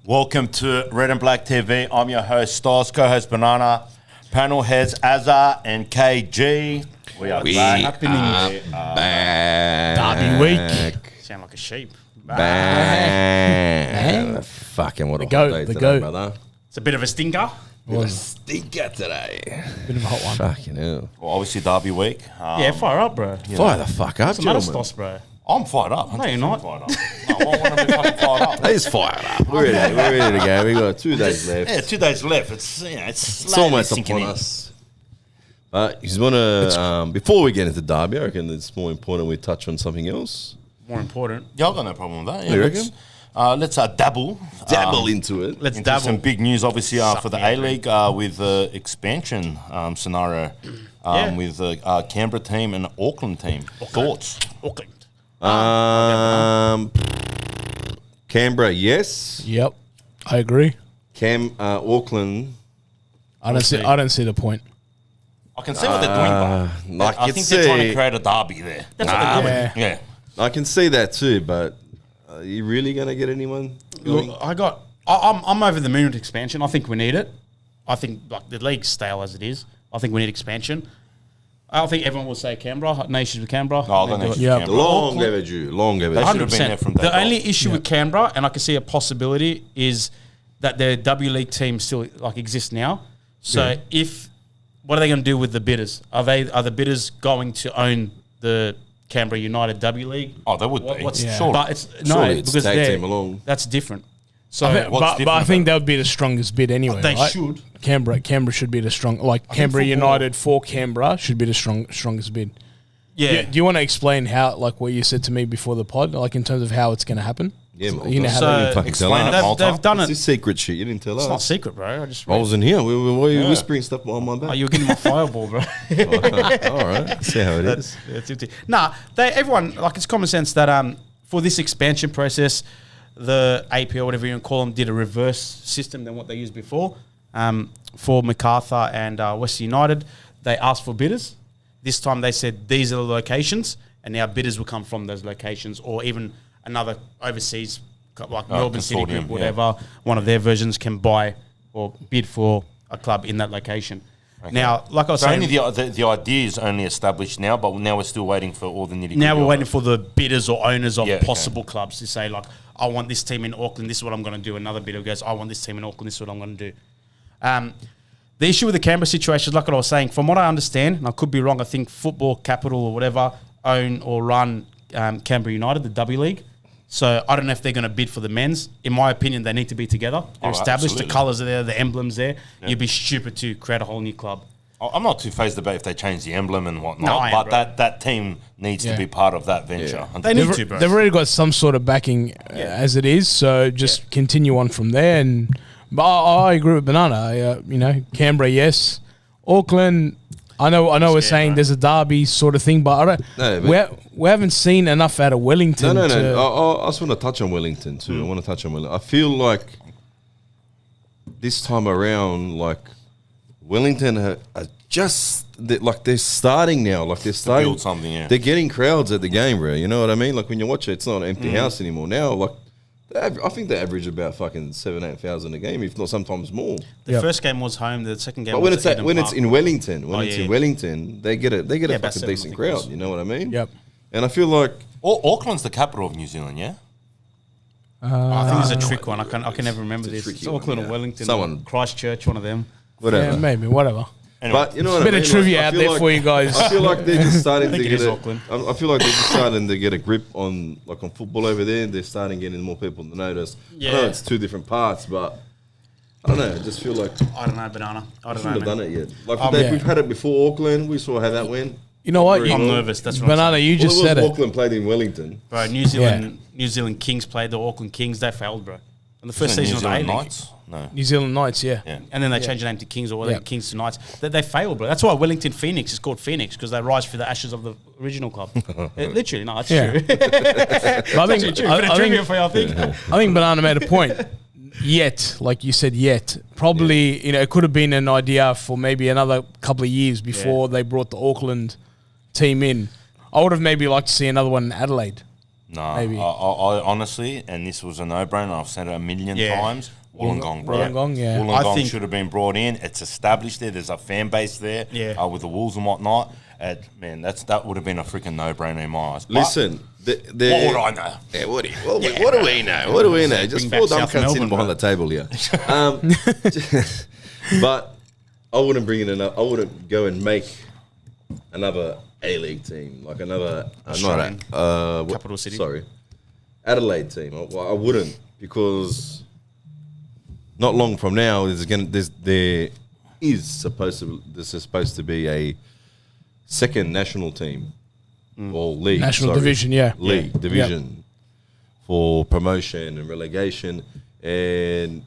Welcome to Red and Black TV. I'm your host, Stars, co-host Banana, panel heads Azza and KG. We are back. Derby week. Sound like a sheep. Bang. Fucking what a goat, hot day the today, goat. brother. It's a bit of a stinker. Bit of a stinker today. Bit of a hot one. Fucking hell. Well, obviously, Derby week. Yeah, fire up, bro. Fire the fuck up, What's the matter, gentlemen. Stos, bro? I'm fired up. No, you're not. Fired up. No, I want to be fucking fired up. He's fired up. We're ready to go. We got 2 days left. Yeah, 2 days left. It's It's almost upon us. But you want to, before we get into Derby, I reckon it's more important we touch on something else. More important. Yeah, I've got no problem with that. Yeah, You reckon? Let's dabble. Dabble into it. Let's Into dabble. some big news, obviously, Suck for the me, A-League with the expansion scenario with the Canberra team and the Auckland team. Thoughts? Auckland. Canberra, yes. Yep, I agree. Auckland. I don't see the point. I can see what they're doing, but I think they're trying to create a derby there. That's what they're doing. Yeah. I can see that too, but are you really going to get anyone going? Look, I'm over the moon with expansion. I think we need it. I think like the league's stale as it is. I think we need expansion. I think everyone will say Canberra. No issues with Canberra. No, I don't think Yeah. Canberra. Long overdue. Long They overdue. should have been there 100%. from day The dot. only issue with Canberra, and I can see a possibility, is that their W League team still like exists now. So what are they going to do with the bidders? Are the bidders going to own the Canberra United W League? Oh, they would be. What's Sure. But it's Surely it's because tag they're- team along. that's different. So what's But I different think about that would be the strongest bid anyway. they right? should. Canberra should be the strong. Like Canberra football- United for Canberra should be the strongest bid. Yeah. Do you want to explain how, like what you said to me before the pod, like in terms of how it's going to happen? Yeah, man. You know how So- they- You fucking tell Explain us. it, Malta. They've done It's it. this secret shit. You didn't tell It's not us. secret, bro. I just I wasn't here. Why are you whispering stuff behind my back? Oh, you're getting my fireball, bro. All right. See how it is. That's empty. Nah, everyone, like, it's common sense that for this expansion process, the AP or whatever you want to call them did a reverse system than what they used before. For MacArthur and West United, they asked for bidders. This time they said these are the locations, and now bidders will come from those locations, or even another overseas, like Melbourne City consortium, Group, whatever, one of their versions can buy or bid for a club in that location. Okay. Now, like I was So saying, only the idea is only established now, but now we're still waiting for all the nitty-gritty. now we're of waiting it. for the bidders or owners of Yeah, okay. possible clubs to say, like, I want this team in Auckland, this is what I'm going to do. Another bidder goes, I want this team in Auckland, this is what I'm going to do. The issue with the Canberra situation is, like what I was saying, from what I understand, and I could be wrong, I think Football Capital or whatever own or run Canberra United, the W League. So I don't know if they're going to bid for the men's. In my opinion, they need to be together. They're established, absolutely. the colours are there, the emblems there. You'd be stupid to create a whole new club. I'm not too phased about if they change the emblem and whatnot, No, I am, but bro. that team needs to Yeah. be part of that venture. They need to, bro. They've already got some sort of backing as it is, so just continue on from there. And but I agree with Banana. Canberra, yes. Auckland, I know. We're saying bro. there's a derby sort of thing, but I don't. No, but- we haven't seen enough out of Wellington. No. to- I just want to touch on Wellington too. I want to touch on Wellington. I feel like this time around, like Wellington are just they're starting now. Like they're starting build something, yeah. They're getting crowds at the game, bro. You know what I mean? Like when you watch it, it's not an empty house anymore. Now, like I think they average about fucking 7,000-8,000 a game, if not sometimes more. The first game was home, the second game But was at Eden when it's Park. in Wellington, yeah. Wellington, they get a about fucking 7, I decent think it crowd. was. You know what I mean? Yep. And I feel like Auckland's the capital of New Zealand, yeah? I think it's a trick one. I can never remember this. tricky It's Auckland one, or yeah. Wellington Someone- or Christchurch, one of them. whatever. Yeah, maybe whatever. Anyway, But you know what Bit I of mean? trivia Like, I out feel there like- for you guys. I feel like they're just starting think to it get is a, Auckland. I feel like they're just starting to get a grip on football over there. They're starting getting more people to notice. I know Yeah. it's two different parts, but I don't know. I just feel like I don't know, Banana. I don't shouldn't know, have man. done it yet. Like yeah. we've had it before Auckland. We saw how that went. You know what? I'm nervous. That's what I'm Banana, saying. you just Well, said it was it. Auckland played in Wellington. Bro, New Zealand Kings played the Auckland Kings. They failed, bro. And the first Isn't it season New was Zealand A-League. Knights? No. New Zealand Knights, yeah. Yeah. And then they changed the name to Kings or whatever, Yeah. Kings to Knights. They failed, bro. That's why Wellington Phoenix is called Phoenix, because they rise through the ashes of the original club. Literally, no, that's Yeah. true. But I think, True. Bit of trivia for you, I think. I think Banana made a point. Yet, like you said, probably it could have been an idea for maybe another couple of years before they brought the Auckland team in. I would have maybe liked to see another one in Adelaide. No, Maybe. I honestly, and this was a no-brainer. I've said it a million times. Wollongong, bro. Wollongong, yeah. I Wollongong think- should have been brought in. It's established there. There's a fan base there. Yeah. With the Wolves and whatnot. Man, that would have been a freaking no-brainer in my eyes. But Listen, what would I know? Yeah, what do we know? What do we know? Just Bring four back dumb South cunts sitting Melbourne, behind bro. the table here. But I wouldn't bring in another. I wouldn't go and make another A-League team, like another Australian. Capital city. Sorry, Adelaide team. I wouldn't, because not long from now there is supposed to be a second national team or league, National division, yeah. league division for promotion and relegation, and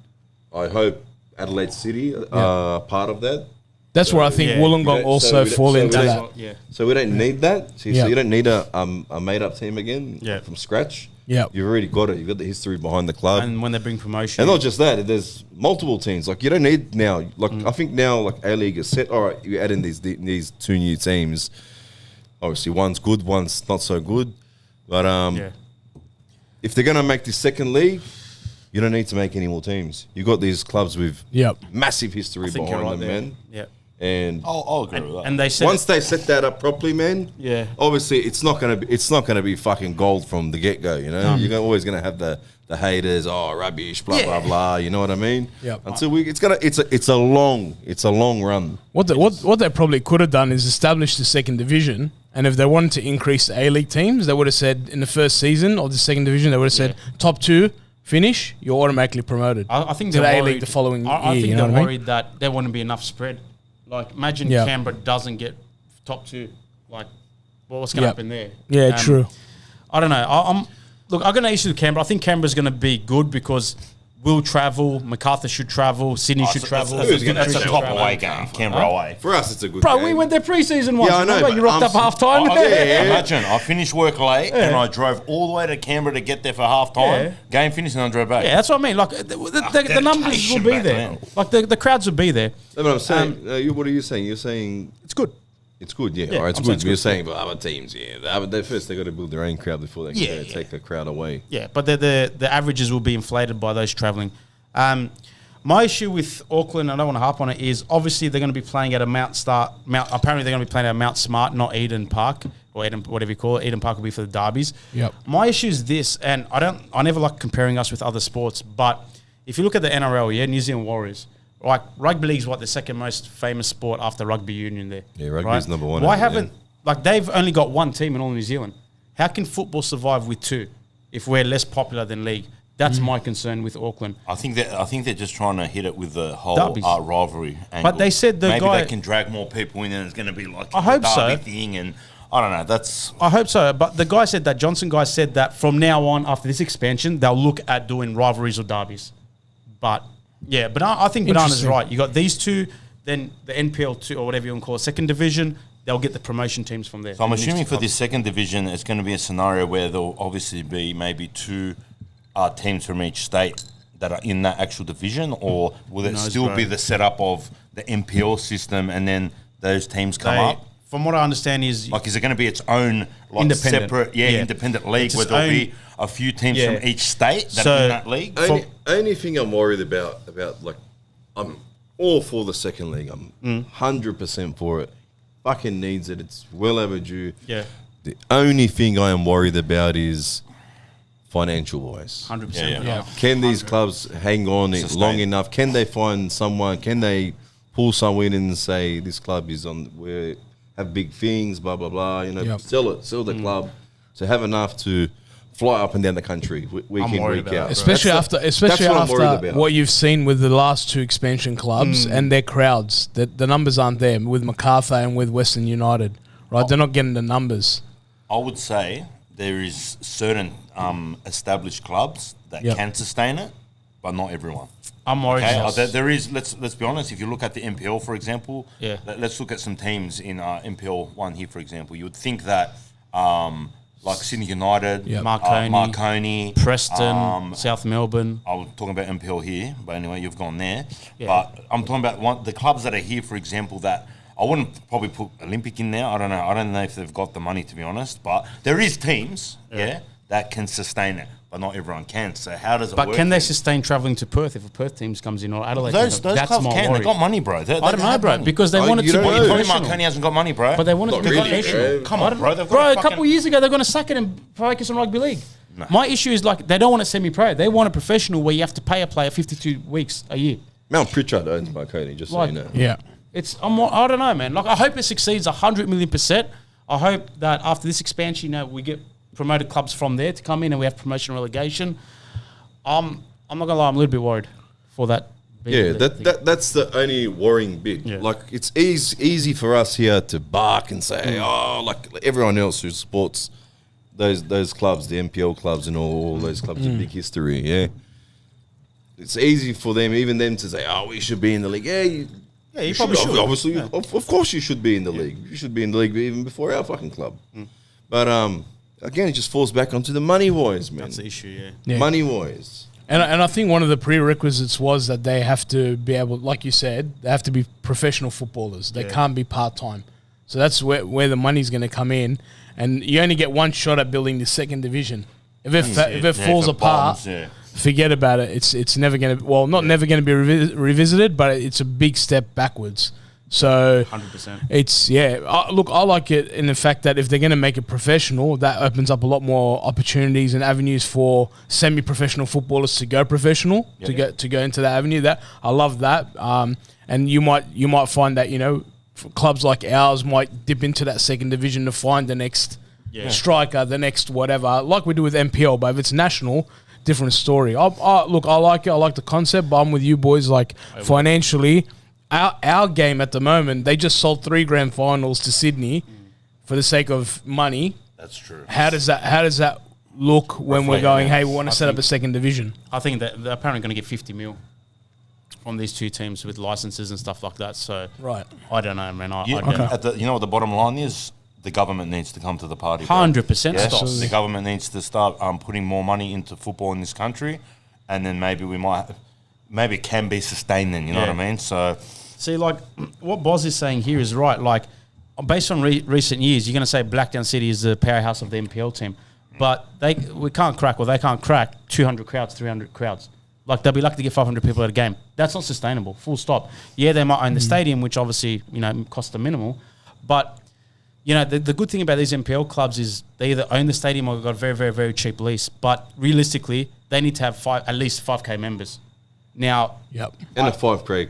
I hope Adelaide City are part of that. That's where I think Yeah. Wollongong also fall into we that. don't- Yeah. So we don't need that. So Yeah. you don't need a made up team again Yeah. from scratch. Yeah. You've already got it. You've got the history behind the club. And when they bring promotion. And not just that, there's multiple teams. Like, you don't need now. Like, I think now, like, A-League is set. All right, you add in these two new teams. Obviously, one's good, one's not so good. But if they're going to make this second league, you don't need to make any more teams. You've got these clubs with Yep. massive history I think you're behind right them, there. man. Yeah. And I'll agree with that. And they said once they set that up properly, man, Yeah. obviously it's not gonna be fucking gold from the get go. You know, you're always gonna have the haters, rubbish, blah blah blah. You know what I mean? Yep. Until it's a long run. What they probably could have done is establish the second division, and if they wanted to increase the A-League teams, they would have said in the first season of the second division, they would have said top two finish, you're automatically promoted. I think to they're the A-League worried, the following I year. think You know they're what I mean? worried that there wouldn't be enough spread. Like, imagine Yeah. Canberra doesn't get top two. Like, what's going to Yeah. happen there? Yeah, true. I don't know. I'm got no issue with Canberra. I think Canberra's going to be good because we'll travel. MacArthur should travel. Sydney should travel. That's a Patricia top should away travel. game. Canberra away. For us, it's a good. Bro, game. we went there pre-season once. Yeah, I know, Remember? You but rocked up I'm- half time. Imagine, I finished work late and I drove all the way to Canberra to get there for half time. Yeah. Game finished and I drove back. Yeah, that's what I mean. Like, the numbers will dedication be back there. then. Like, the crowds will be there. No, but I'm saying, what are you saying? You're saying It's good. it's good, yeah. Yeah, All right, it's I'm good. saying You're it's saying, but other teams, first they got to build their own crowd before they can Yeah. take a crowd away. Yeah, but the averages will be inflated by those travelling. My issue with Auckland, I don't want to harp on it, is obviously they're going to be playing at a apparently they're going to be playing at Mount Smart, not Eden Park, or Eden, whatever you call it. Eden Park will be for the derbies. Yep. My issue is this, and I never like comparing us with other sports, but if you look at the NRL, New Zealand Warriors, like, rugby league is the second most famous sport after rugby union there. Yeah, rugby is number one, Why isn't it? haven't, like, they've only got one team in all New Zealand. How can football survive with two if we're less popular than league? That's my concern with Auckland. I think they're just trying to hit it with the whole Derbies. rivalry angle. But they said maybe guy- they can drag more people in and it's going to be like I hope the so. derby thing, and I don't know. That's I hope so. But the guy said that, Johnson guy said that from now on, after this expansion, they'll look at doing rivalries or derbies. But, yeah, but I think Banana's Interesting. right. You got these two, then the NPL 2, or whatever you want to call it, second division, they'll get the promotion teams from there. so. I'm assuming for this second division, it's going to be a scenario where there'll obviously be maybe two teams from each state that are in that actual division, or will it knows, still bro? be the setup of the NPL system and then those teams come up? From what I understand is... Like, is it going to be its own, like, Independent. separate, independent league It's where its there'll own- be a few teams Yeah. from each state that So- are in that league? Only thing I'm worried about like, I'm all for the second league. I'm 100% for it. Fucking needs it. It's well overdue. Yeah, The only thing I am worried about is financial wise. 100%. Yeah. Can these clubs hang on it Sustain. long enough? Can they find someone? Can they pull someone in and say this club is on? We have big things, blah blah blah. You know, Yep. sell the club to have enough to fly up and down the country week I'm in, worried week about out. it, Especially That's after what I'm worried after about. what you've seen with the last two expansion clubs and their crowds. The numbers aren't there with MacArthur and with Western United, right? They're not getting the numbers. I would say there is certain established clubs that Yep. can sustain it, but not everyone. I'm worried. Okay, there is. Let's be honest. If you look at the NPL, for example, Yeah. let's look at some teams in NPL 1 here, for example. You would think that like Sydney United, Yep. Marconi, Preston, South Melbourne. I was talking about NPL here, but anyway, you've gone there. Yeah. But I'm talking about the clubs that are here, for example, that I wouldn't probably put Olympic in there. I don't know. I don't know if they've got the money, to be honest. But there is teams, that can sustain it, but not everyone can. So how does it But work? can they sustain traveling to Perth if a Perth team comes in or Adelaide? Those That's clubs my can. worry. They got money, bro. I don't know, bro, money. because they want it you to be don't know. Tony professional. Marconi hasn't got money, bro. But they want it to Not be really, professional. bro. Come on, bro. They've got Bro, a fucking- couple of years ago, they're going to suck it and focus on rugby league. My issue is like they don't want a semi-pro. They want a professional where you have to pay a player 52 weeks a year. Mount Pritchard owns Marconi, just so Like- you know. Yeah. I don't know, man. Like I hope it succeeds 100 million%. I hope that after this expansion, we get promoted clubs from there to come in and we have promotion relegation. I'm not gonna lie, I'm a little bit worried for that. Yeah, that's the only worrying bit. Yeah. Like it's easy for us here to bark and say, like everyone else who supports those clubs, the NPL clubs and all those clubs with big history. Yeah, it's easy for them, even them, to say, we should be in the league. Yeah, you probably should. Obviously, of course, you should be in the league. You should be in the league even before our fucking club. But again, it just falls back onto the money wise, man. That's the issue. Yeah. Yeah. Money wise. And I think one of the prerequisites was that they have to be able, like you said, they have to be professional footballers. They can't be part-time. So that's where the money's going to come in. And you only get one shot at building the second division. If it falls apart, forget about it. It's never going to, never going to be revisited, but it's a big step backwards. So 100%. it's, look, I like it in the fact that if they're going to make it professional, that opens up a lot more opportunities and avenues for semi-professional footballers to go professional, to go into that avenue. That I love that. And you might find that, clubs like ours might dip into that second division to find the next striker, the next whatever, like we do with NPL. But if it's national, different story. Look, I like it. I like the concept, but I'm with you boys. Like financially, our game at the moment, they just sold 3 grand finals to Sydney for the sake of money. That's true. How does that look when we're going, hey, we want to set up a second division? I think that they're apparently going to get 50 mil from these two teams with licenses and stuff like that. So Right. I don't know, man. You know what the bottom line is? The government needs to come to the party. 100% Yes, stop. the government needs to start putting more money into football in this country, and then maybe it can be sustained then, you know what I mean? So See, like, what Boz is saying here is right. Like, based on recent years, you're going to say Blacktown City is the powerhouse of the NPL team. But they can't crack 200 crowds, 300 crowds. Like, they'll be lucky to get 500 people at a game. That's not sustainable, full stop. Yeah, they might own the stadium, which obviously, costs a minimal. But, the good thing about these NPL clubs is they either own the stadium or got a very, very, very cheap lease. But realistically, they need to have at least 5K members. Now, Yep. And a 5K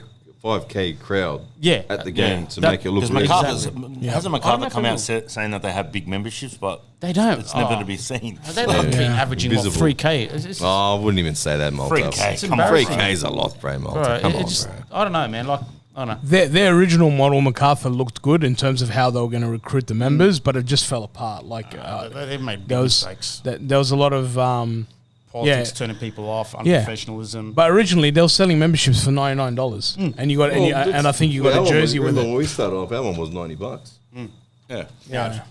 crowd at the game to make it look Because really hasn't MacArthur come out saying that they have big memberships, but they don't. it's never to be seen. They don't be averaging what, Visible. 3K. It's I wouldn't even say that, Malta. 3K, It's come on. embarrassing. 3K is a lot, bro, Malta. Bro, Come it on, just, bro. I don't know, man. Like, I don't know. Their original model, MacArthur, looked good in terms of how they were going to recruit the members, but it just fell apart. Like They've made big there was mistakes. there was a lot of Politics turning people off, unprofessionalism. But originally they were selling memberships for $99, and you got and I think you got a jersey with When it. we started off, our one was $90. Yeah.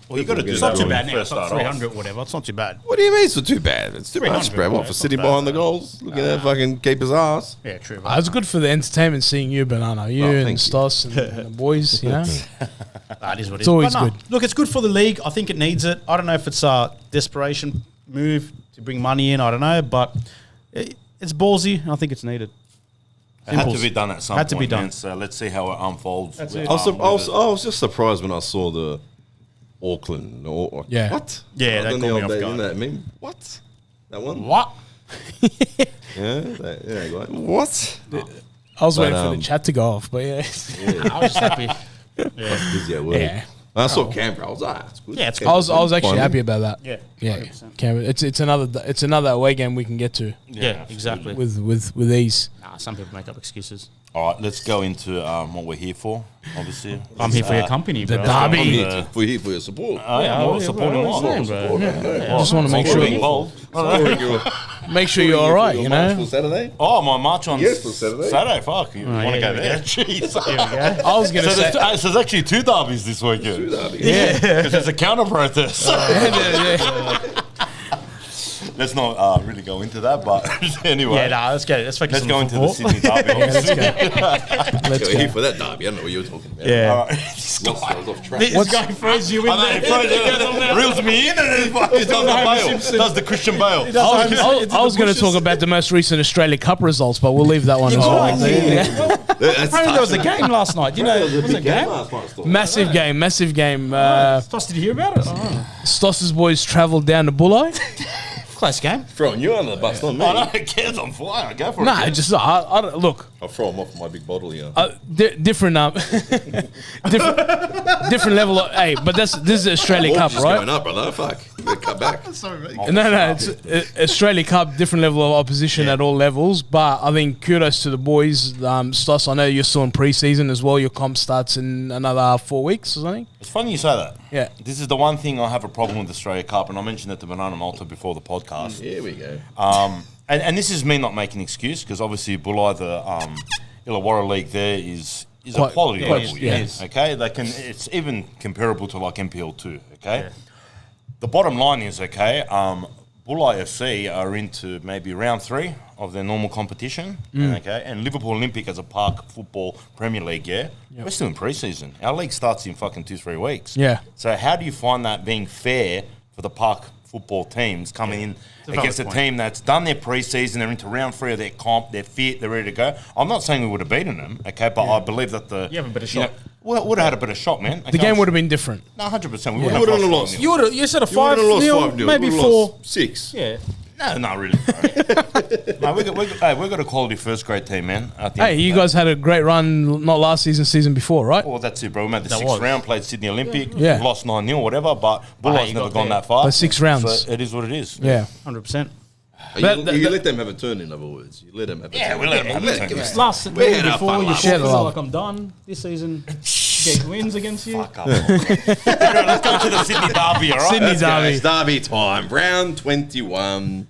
Well, you got to do It's that not too when bad you now. first It's not start off. 300 or whatever. It's not too bad. What do you mean it's not too bad? It's too much, 300, bro. bro. What, for It's sitting not bad, behind the bro. goals, looking at fucking keeper's ass? Yeah, true. It's good for the entertainment seeing you, Banana, you and thank you. Stos and the boys. You know, That is what it is. It's always But no, good. Look, it's good for the league. I think it needs it. I don't know if it's a desperation move to bring money in. I don't know, but it's ballsy. And I think it's needed. It had to Simples. be done at some Had to point, be done. man. So let's see how it unfolds. That's with, it. I was with I was just surprised when I saw the Auckland. Yeah. What? Yeah, that Done caught the me old off day, guard. didn't that? I mean, what? That one? What? Yeah, like, what? I was waiting for But, the chat to go off, but yeah, I was just happy. Busy at work. yeah. When I saw Canberra, I was like, it's good. Yeah, it's I was actually Fine. happy about that. Yeah. Yeah, 100%. Canberra. It's another away game we can get to Yeah, exactly. with ease. Nah, some people make up excuses. All right, let's go into what we're here for, obviously. I'm here for your company, the bro. derby. I'm here for your support. Supporting what? Just want to make sure make sure you're all right. You know, For Saturday? Oh, my march on Yes, for Saturday. Saturday, fuck. You want to yeah, go yeah. there? Jeez. I was gonna say. So there's actually 2 derbies this weekend. Yeah. Because there's a counter protest. let's not really go into that. But anyway, Yeah, no, let's go. Let's focus let's on go into the football. Sydney derby. Let's obviously. go. Let's You're here go. for that derby. I don't know what you were talking about. Yeah. All right. This Lost, guy. I was off track. This guy throws you in there. Reels me in and then fucking does the Bale. Does the Christian Bale. I was going to talk about the most recent Australia Cup results, but we'll leave that one as well. Apparently there was a game last night. You know, was it a game? Massive game. Stoss, did you hear about it? Stoss's boys travelled down to Bulli. Close game. Throwing you under the bus, not me. I don't care. I'm flying. Go for it. Nah, just I don't- look. I'll throw him off my big bottle here. Different different level of but this is the Australia Cup, Just right? going up, brother. Fuck. You better cut back. No, it's Australia Cup, different level of opposition at all levels. But I think kudos to the boys. Stoss, I know you're still in pre-season as well. Your comp starts in another 4 weeks or something. It's funny you say that. Yeah. This is the one thing I have a problem with the Australia Cup, and I mentioned it to Banana Malta before the podcast. Here we go. And this is me not making an excuse, because obviously Bulli, the Illawarra League there is a quality level. yeah. Okay, it's even comparable to like MPL2. Okay, the bottom line is Bulli FC are into maybe round 3 of their normal competition. Okay, and Liverpool Olympic as a Park Football Premier League. We're still in pre-season. Our league starts in fucking 2-3 weeks. Yeah. So how do you find that being fair for the Park football teams coming in against a team that's done their pre-season, they're into round 3 of their comp, they're fit, they're ready to go? I'm not saying we would have beaten them, okay, but I believe that You have a better shot. We would have had a better shot, man. The game would have been different. No, 100%. We You wouldn't wouldn't have have lost. lost. You would have. You said a You would've lost 5-0, 5-0. maybe You would've 4. lost 6. Yeah. No, not really. No, we've got a quality first grade team, man. At the end Hey, of you the day. guys had a great run, not last season, season before, right? Well, that's it, bro. We made the That 6th was. round, played Sydney Olympic, Yeah. lost 9-0 or whatever, but Bulli's you never got gone there. that far. But 6 rounds. So it is what it is. Yeah. 100%. You let them have a turn, in other words. You let them have a turn. Yeah, we let them have a turn. It's last We had our before fun you last year. feel like I'm done this season. Get wins against you. Fuck up. Let's go to the Sydney derby, all right? Sydney Let's go. derby. It's derby time. Round 21.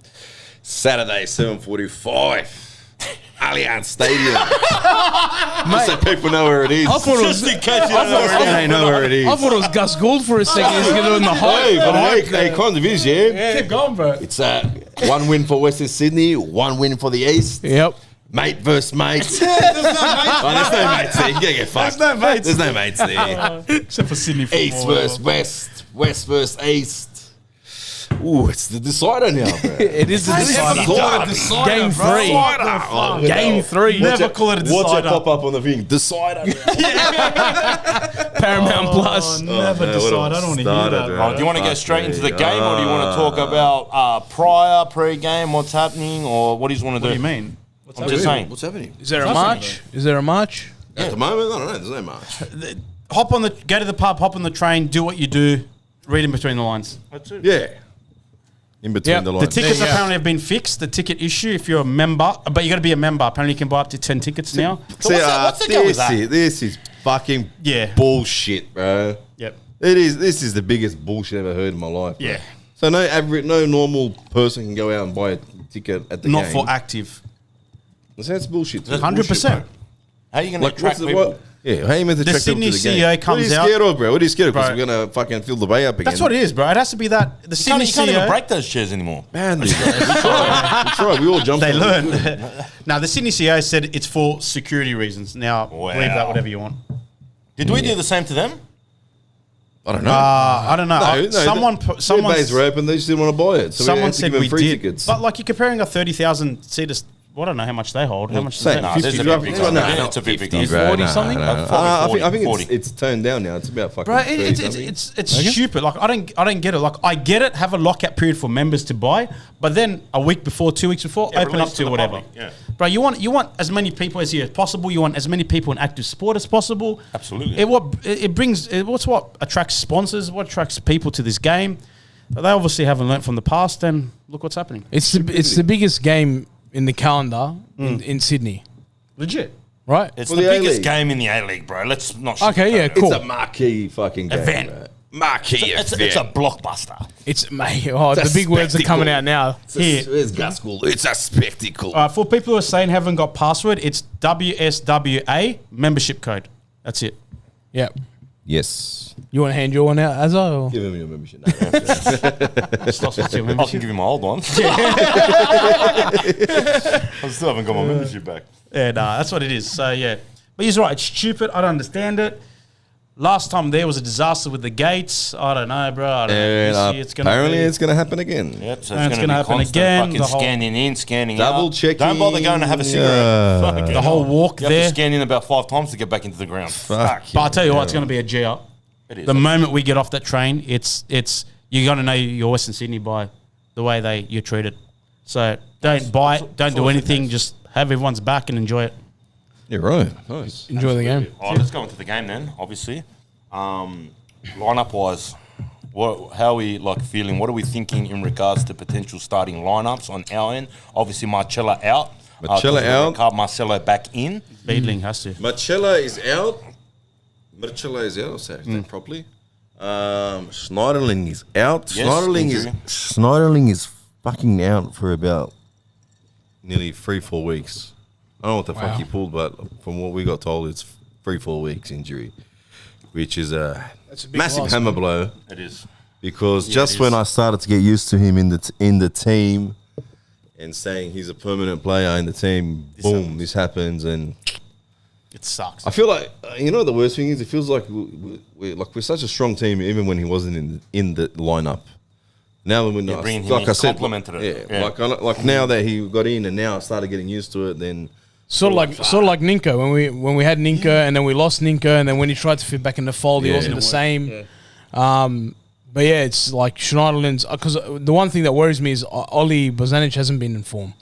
Saturday, 7:45. Allianz Stadium. Just so people know where it is. I thought it was. Just in case you don't know where it is. They know where it is. I thought it was Gus Gould for a second. He's going to do it in the Hey, high. but hey, kind of is, yeah. Keep going, bro. It's 1 win for Western Sydney, 1 win for the East. Yep. Mate versus mate. There's no mates there. You get fucked. There's no mates there. Except for Sydney football. East versus West. West versus East. Ooh, it's the decider now, bro. It is the decider. Game 3. Oh, Game 3. Never call it a Watch it decider. pop up on the thing. Decider. Paramount Plus. Never decide. I don't want to hear that. Oh, do you want to go straight into the game, or do you want to talk about prior, pre-game, what's happening, or what do you want to do? What do you mean? I'm just saying. What's happening? Is there a march? Is there a march? At the moment, I don't know. There's no march. Go to the pub, hop on the train, do what you do, read in between the lines. That's it. Yeah. In between Yep. the The lines. tickets There you go. apparently have been fixed. The ticket issue, if you're a member, but you got to be a member. Apparently, you can buy up to 10 tickets now. So what's the go with that? This is fucking Yeah. bullshit, bro. Yep. It is. This is the biggest bullshit I've ever heard in my life. Bro. Yeah. So no normal person can go out and buy a ticket at the Not game. for active. That's bullshit. That's 100%. How are you going to Like, attract what's the, people? what? Yeah, how are you meant to The attract people Sydney to the CEO game? comes What are you out- scared of, bro? What are you scared of? Because Bro. we're going to fucking fill the bay up again. That's what it is, bro. It has to be that. The You Sydney can't even CEO. break those chairs anymore. Man, we tried. We all jumped They on it. learn. Now, the Sydney CEO said it's for security reasons. Now, Wow. believe that whatever you want. Did we do the same to them? I don't know. I don't know. Someone Their bays were open. They just didn't want to buy it. So someone we had to said give them we free did. tickets. But like you're comparing a 30,000 seater. Well, I don't know how much they hold. How much is Same. that? No, there's a big No, no, it's a big 50, difference. bro. 40 something? I think 40. it's turned down now. It's about fucking Bro, 30 it's something. stupid. Like I don't get it. Like I get it. Have a lockout period for members to buy, but then a week before, 2 weeks before, open release up to to the whatever. public, yeah. Bro, you want as many people as possible. You want as many people in active sport as possible. Absolutely. It brings. What attracts sponsors? What attracts people to this game? But they obviously haven't learnt from the past. And look what's happening. It's the biggest game in the calendar in Sydney, Legit. right? It's For the the biggest A-League. game in the A-League, bro. Let's not. Okay, yeah, sugarcoat it. cool. It's a marquee fucking game. Event. Bro. Marquee It's event. a blockbuster. It's mate. Oh, It's a the big words are coming spectacle. out now. Here. It's Gaskell. It's a spectacle. For people who are saying haven't got password, it's WSWA membership code. That's it. Yeah. Yes. You want to hand your one out, Azza? Or? Give him your membership. I can give you my old one. I still haven't got my membership back. Yeah, nah, that's what it is. So, yeah. But he's right. It's stupid. I don't understand it. Last time there was a disaster with the gates. I don't know, bro. I don't know. This year it's gonna apparently be, it's going to happen again. Yep, so And it's it's going to gonna be happen constant again, fucking the whole- scanning in, scanning Double out. checking. Don't bother going to have a cigarette. Yeah. Fucking the whole walk You have there. to scan in about 5 times to get back into the ground. Fuck. But I'll tell you what, it's going to be a G up. It is. The moment we get off that train, it's you're going to know you're Western Sydney by the way you're treated. So don't bite, don't do anything. Just have everyone's back and enjoy it. Yeah, right. Nice. Enjoy the game. All right, let's go into the game then, obviously. Lineup-wise, how are we feeling? What are we thinking in regards to potential starting lineups on our end? Obviously, Marcella out. Marcella out. Marcelo back in. Beadling has to. Marcella is out. Marcella is out. I'll say that properly. Schneiderling is out. Yes, Schneiderling is fucking out for about nearly 3-4 weeks. I don't know what the fuck he pulled, but from what we got told, it's 3-4 weeks injury, which is a massive loss, hammer blow. It is. Because just when I started to get used to him in the team and saying he's a permanent player in the team, this happens, and It sucks. I feel like the worst thing is it feels like we're such a strong team even when he wasn't in the lineup. Now when bringing him like in, I said, complemented it. Yeah. like now that he got in and now I started getting used to it, then. Sort of like Ninko when we had Ninko and then we lost Ninko and then when he tried to fit back in the fold he wasn't the same. Yeah. But yeah, it's like Schneiderlin's because the one thing that worries me is Oli Bozanic hasn't been in form,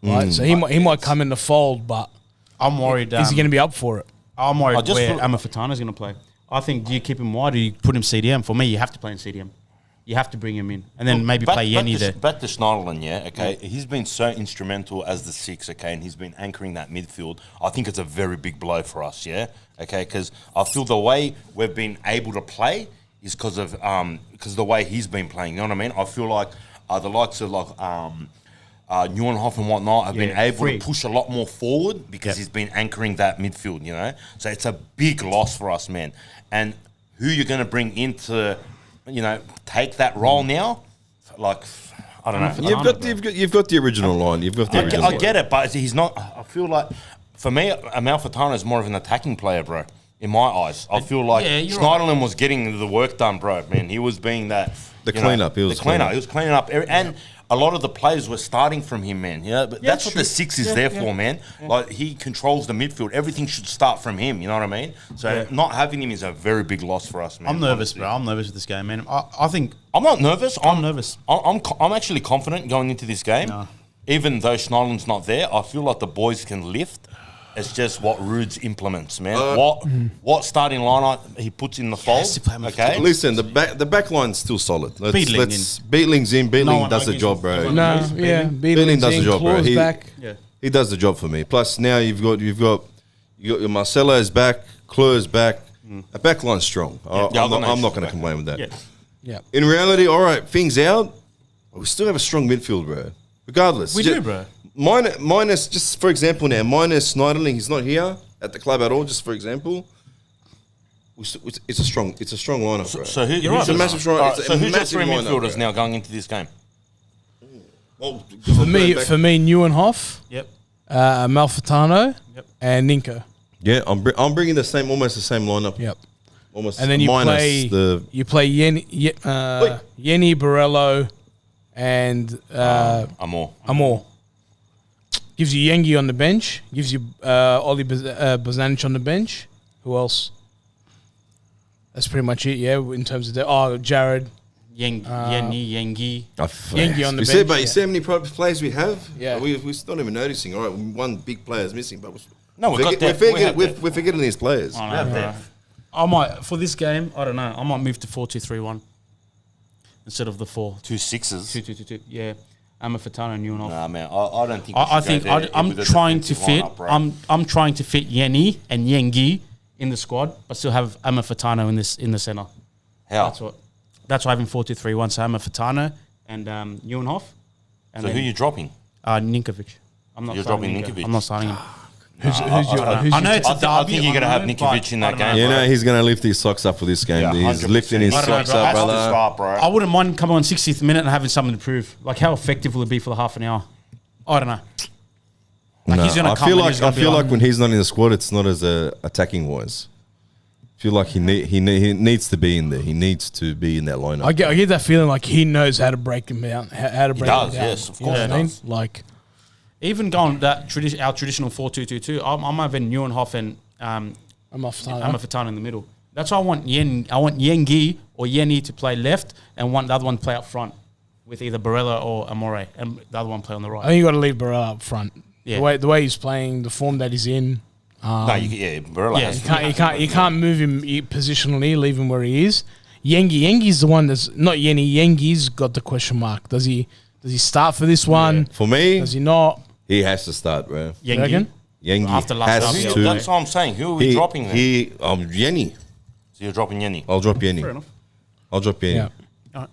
right? So he might come in the fold, but I'm worried. is he going to be up for it? I'm worried just where feel- Amathatana's going to play. I think, do you keep him wide or do you put him CDM? For me, you have to play in CDM. You have to bring him in. And then maybe play Yenny there. Back to Schneiderlin, okay? He's been so instrumental as the 6, okay? And he's been anchoring that midfield. I think it's a very big blow for us, yeah? Okay, because I feel the way we've been able to play is because of the way he's been playing, you know what I mean? I feel like the likes of Neuenhoff and whatnot have been able to push a lot more forward because he's been anchoring that midfield, you know? So it's a big loss for us, man. And who you're going to bring in to, take that role now? I don't know. You've got the original line. You've got the original I line. get it, but he's not. I feel like, for me, Amalfitano is more of an attacking player, bro. In my eyes, I feel like Schneiderlin was getting the work done, bro. Man, he was being that cleanup. He was He was cleaning up, and a lot of the players were starting from him, man. But that's what the 6 is there for, man. Yeah. Like he controls the midfield. Everything should start from him. You know what I mean? So not having him is a very big loss for us, man. I'm nervous, bro. I'm nervous with this game, man. I think I'm not nervous. I'm nervous. I'm actually confident going into this game. No. Even though Schneiderlin's not there, I feel like the boys can lift. It's just what Rudes implements, man. What starting lineup he puts in the fold. Okay. Listen, the back line's still solid. Beatling's in. Beatling does the job, bro. Beatling does the job, bro. Back. He does the job for me. Plus now you've got your Marcelo is back, Clur's back. A back line's strong. I'm not going to complain with that. Yeah. In reality, all right, things out. We still have a strong midfield, bro. Regardless, we do, bro. Minus, just for example now, minus Schneiderling, he's not here at the club at all, just for example. It's a strong lineup, bro. So who's a massive strong who's your 3 midfielders now going into this game? Well, For me, Neuenhoff, Amalfitano, and Ninko. Yeah, I'm bringing almost the same lineup. Yep. Almost, and then you play Yenny, Barello, and Amor. Gives you Yengi on the bench. Gives you Oli Bozanic on the bench. Who else? That's pretty much it, yeah, in terms of Jared. Yengi. Yengi on the bench. But you see how many players we have? Yeah. We're not even noticing. All right, one big player is missing, but we're forgetting these players. I might, for this game, I don't know, I might move to 4-2-3-1 instead of the 4. 2 6s. 2-2-2-2, yeah. Amalfitano and Neuenhoff. Nah, man, I don't think. I think I'm trying to fit. I'm trying to fit Yenny and Yengi in the squad, but still have Amalfitano in the center. How? That's why having 4-2-3-1. So Amalfitano and Neuenhoff. So who are you dropping? Ninkovic. I'm not. You're starting dropping Ninkovic. I'm not starting him. Who's your? I know it's a derby. I think you're going to have I know, Nikovic in but that I don't game. You bro. know he's going to lift his socks up for this game. Yeah, He's 100%. lifting his I don't know, socks bro. up, Has to brother. start, bro. I wouldn't mind coming on 60th minute and having something to prove. Like, how effective will it be for the half an hour? I don't know. Like, No, he's gonna I come feel and like he's gonna I be feel like- like when he's not in the squad, it's not as attacking wise. I feel like he needs to be in there. He needs to be in that lineup. I get that feeling like he knows how to break him down. How to break does, him down. yes, of You know course what he I mean? does. Like, Even going that our traditional 4-2-2-2, I'm having Neuenhoff and I'm off time. Amathatana in the middle. That's why I want Yengi or Yeni to play left and want the other one to play up front with either Barella or Amore, and the other one play on the I right. think you got to leave Barella up front. Yeah. The way he's playing, the form that he's in. No, Barella yeah, has You can't move him positionally, leave him where he is. Yengi's the one that's not Yeni. Yengi's got the question mark. Does he start for this one? For me, Does he not? he has to start, bro. You reckon? Yengi After last has derby, to. That's what I'm saying. Who are we dropping then? Yenny. So you're dropping Yenny. I'll drop Yenny. Fair enough. I'll drop Yenny. Yeah.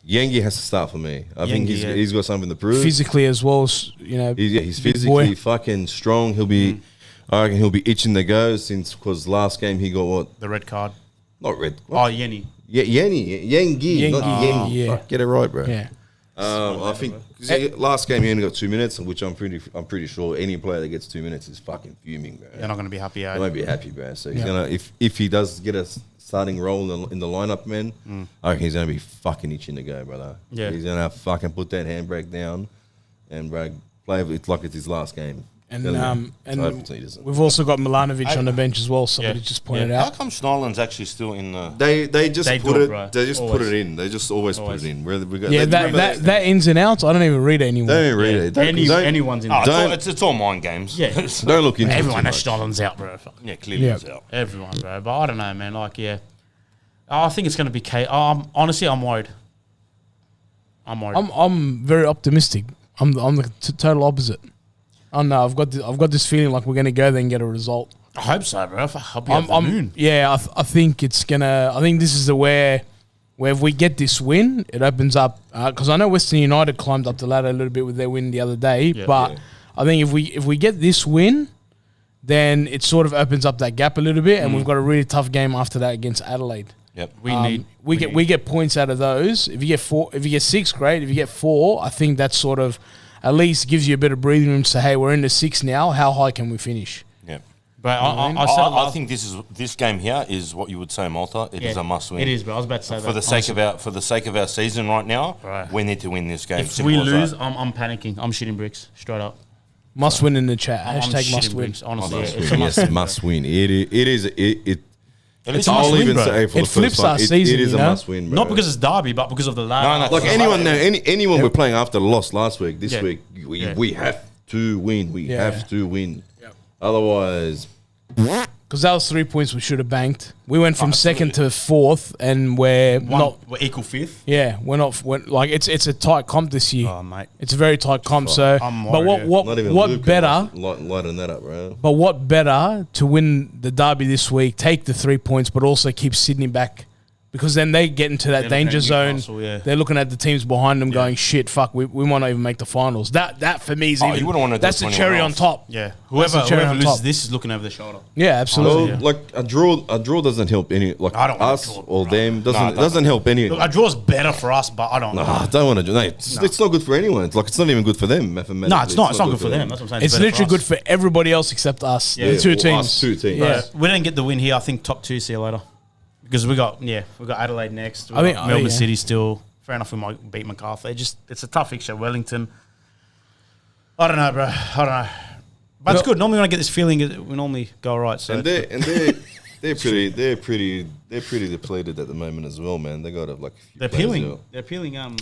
Yengi has to start for me. I think Yengi, he's got something to prove. Physically as well as, you know. He's big physically boy. fucking strong. He'll be. I reckon he'll be itching to go because last game he got what? The red card. Not red. Oh, What? Yenny. Yengi, not Yengi, Yengi. yeah. Fuck, get it right, bro. Yeah. I think 'cause last game he only got 2 minutes, which I'm pretty sure any player that gets 2 minutes is fucking fuming, bro. They're not going to be happy. They won't be happy, bro. So he's Yeah. gonna if he does get a starting role in the lineup, man, I reckon he's gonna be fucking itching to go, brother. Yeah. He's gonna fucking put that handbrake down and bro, play it like it's his last game. And Doesn't he? and Hopefully he doesn't. we've also got Milanovic on the bench as well. Somebody Yeah. just pointed How out. come Schneiderlin's actually still in the... They just They put do it, it. bro. They just put Always. it in. They just always Always. put it in. Yeah, that ins and outs. I don't even read it anymore. They don't read it. Anyone's in Oh, there. it's all mind games. Yeah. Don't look into Everyone it. has Stollen's out, bro. Yeah, clearly Yeah. it's out. Everyone, bro. But I don't know, man. Like, yeah. I think it's going to be honestly, I'm worried. I'm very optimistic. I'm the total opposite. Oh no, I've got this feeling like we're gonna go there and get a result. I hope so, bro. I'll be over the moon. Yeah, I think it's gonna. I think this is the where if we get this win, it opens up because I know Western United climbed up the ladder a little bit with their win the other day, but I think if we get this win, then it sort of opens up that gap a little bit, and we've got a really tough game after that against Adelaide. Yep. We get points out of those. If you get 4, if you get 6, great. If you get 4, I think that sort of at least gives you a bit of breathing room to say, hey, we're in the 6 now. How high can we finish? Yep. But I I think this game here is what you would say, Malta. It is a must win. It is, bro. I was about to say that. For the sake of our season right now, Right. we need to win this game. If Simple we as lose, that. I'm panicking. I'm shitting bricks straight up. Must win in the chat. I'm Hashtag must shitting win. bricks, honestly. Must It's a Yes, must win, must win. It. It's a I'll must win, even bro. say for It the flips first time, our season, it is you a know? must win, bro. Not because it's derby, but because of the lag. No, no, Like anyone we're playing after the loss last week, this Yeah. week Yeah. we have to win. We Yeah. have to win. Otherwise, Because that was 3 points we should have banked. We went from second to 4th, and we're not. We're equal fifth. Yeah, we're not. Like it's a tight comp this year. Oh, mate. It's a very tight comp. So, I'm but worried, not even what Luke better? can lighten that up, bro. But what better to win the derby this week? Take the 3 points, but also keep Sydney back. Because then they get into that They're danger looking at zone. Newcastle, yeah. They're looking at the teams behind them, going, "Shit, fuck, we might not even make the finals." That for me is Oh, even. you wouldn't wanna do That's the 21 cherry on off. top. Yeah. That's the Whoever cherry on loses top. this is looking over the shoulder. Yeah, absolutely. Well, like a draw doesn't help any. Like I don't want a us draw, or bro. them doesn't No, it doesn't help any. Look, a draw's better for us, but I don't know. I don't want to do that. It's not good for anyone. It's like it's not even good for them. Mathematically, No, it's not. It's not good for them. That's what I'm saying. It's better literally for good for everybody else except us. Yeah. the two Well, teams. us two teams. Yeah. We didn't get the win here. I think top 2. See you later. Because we got Adelaide next. We I mean, got Melbourne yeah. City still. Fair enough, we might beat Macarthur. It's a tough fixture. Wellington. I don't know, bro. I don't know. But it's good. Normally when I get this feeling, we normally go right. So And they're pretty depleted at the moment as well, man. They got a, like a few they're players peeling. out. They're peeling.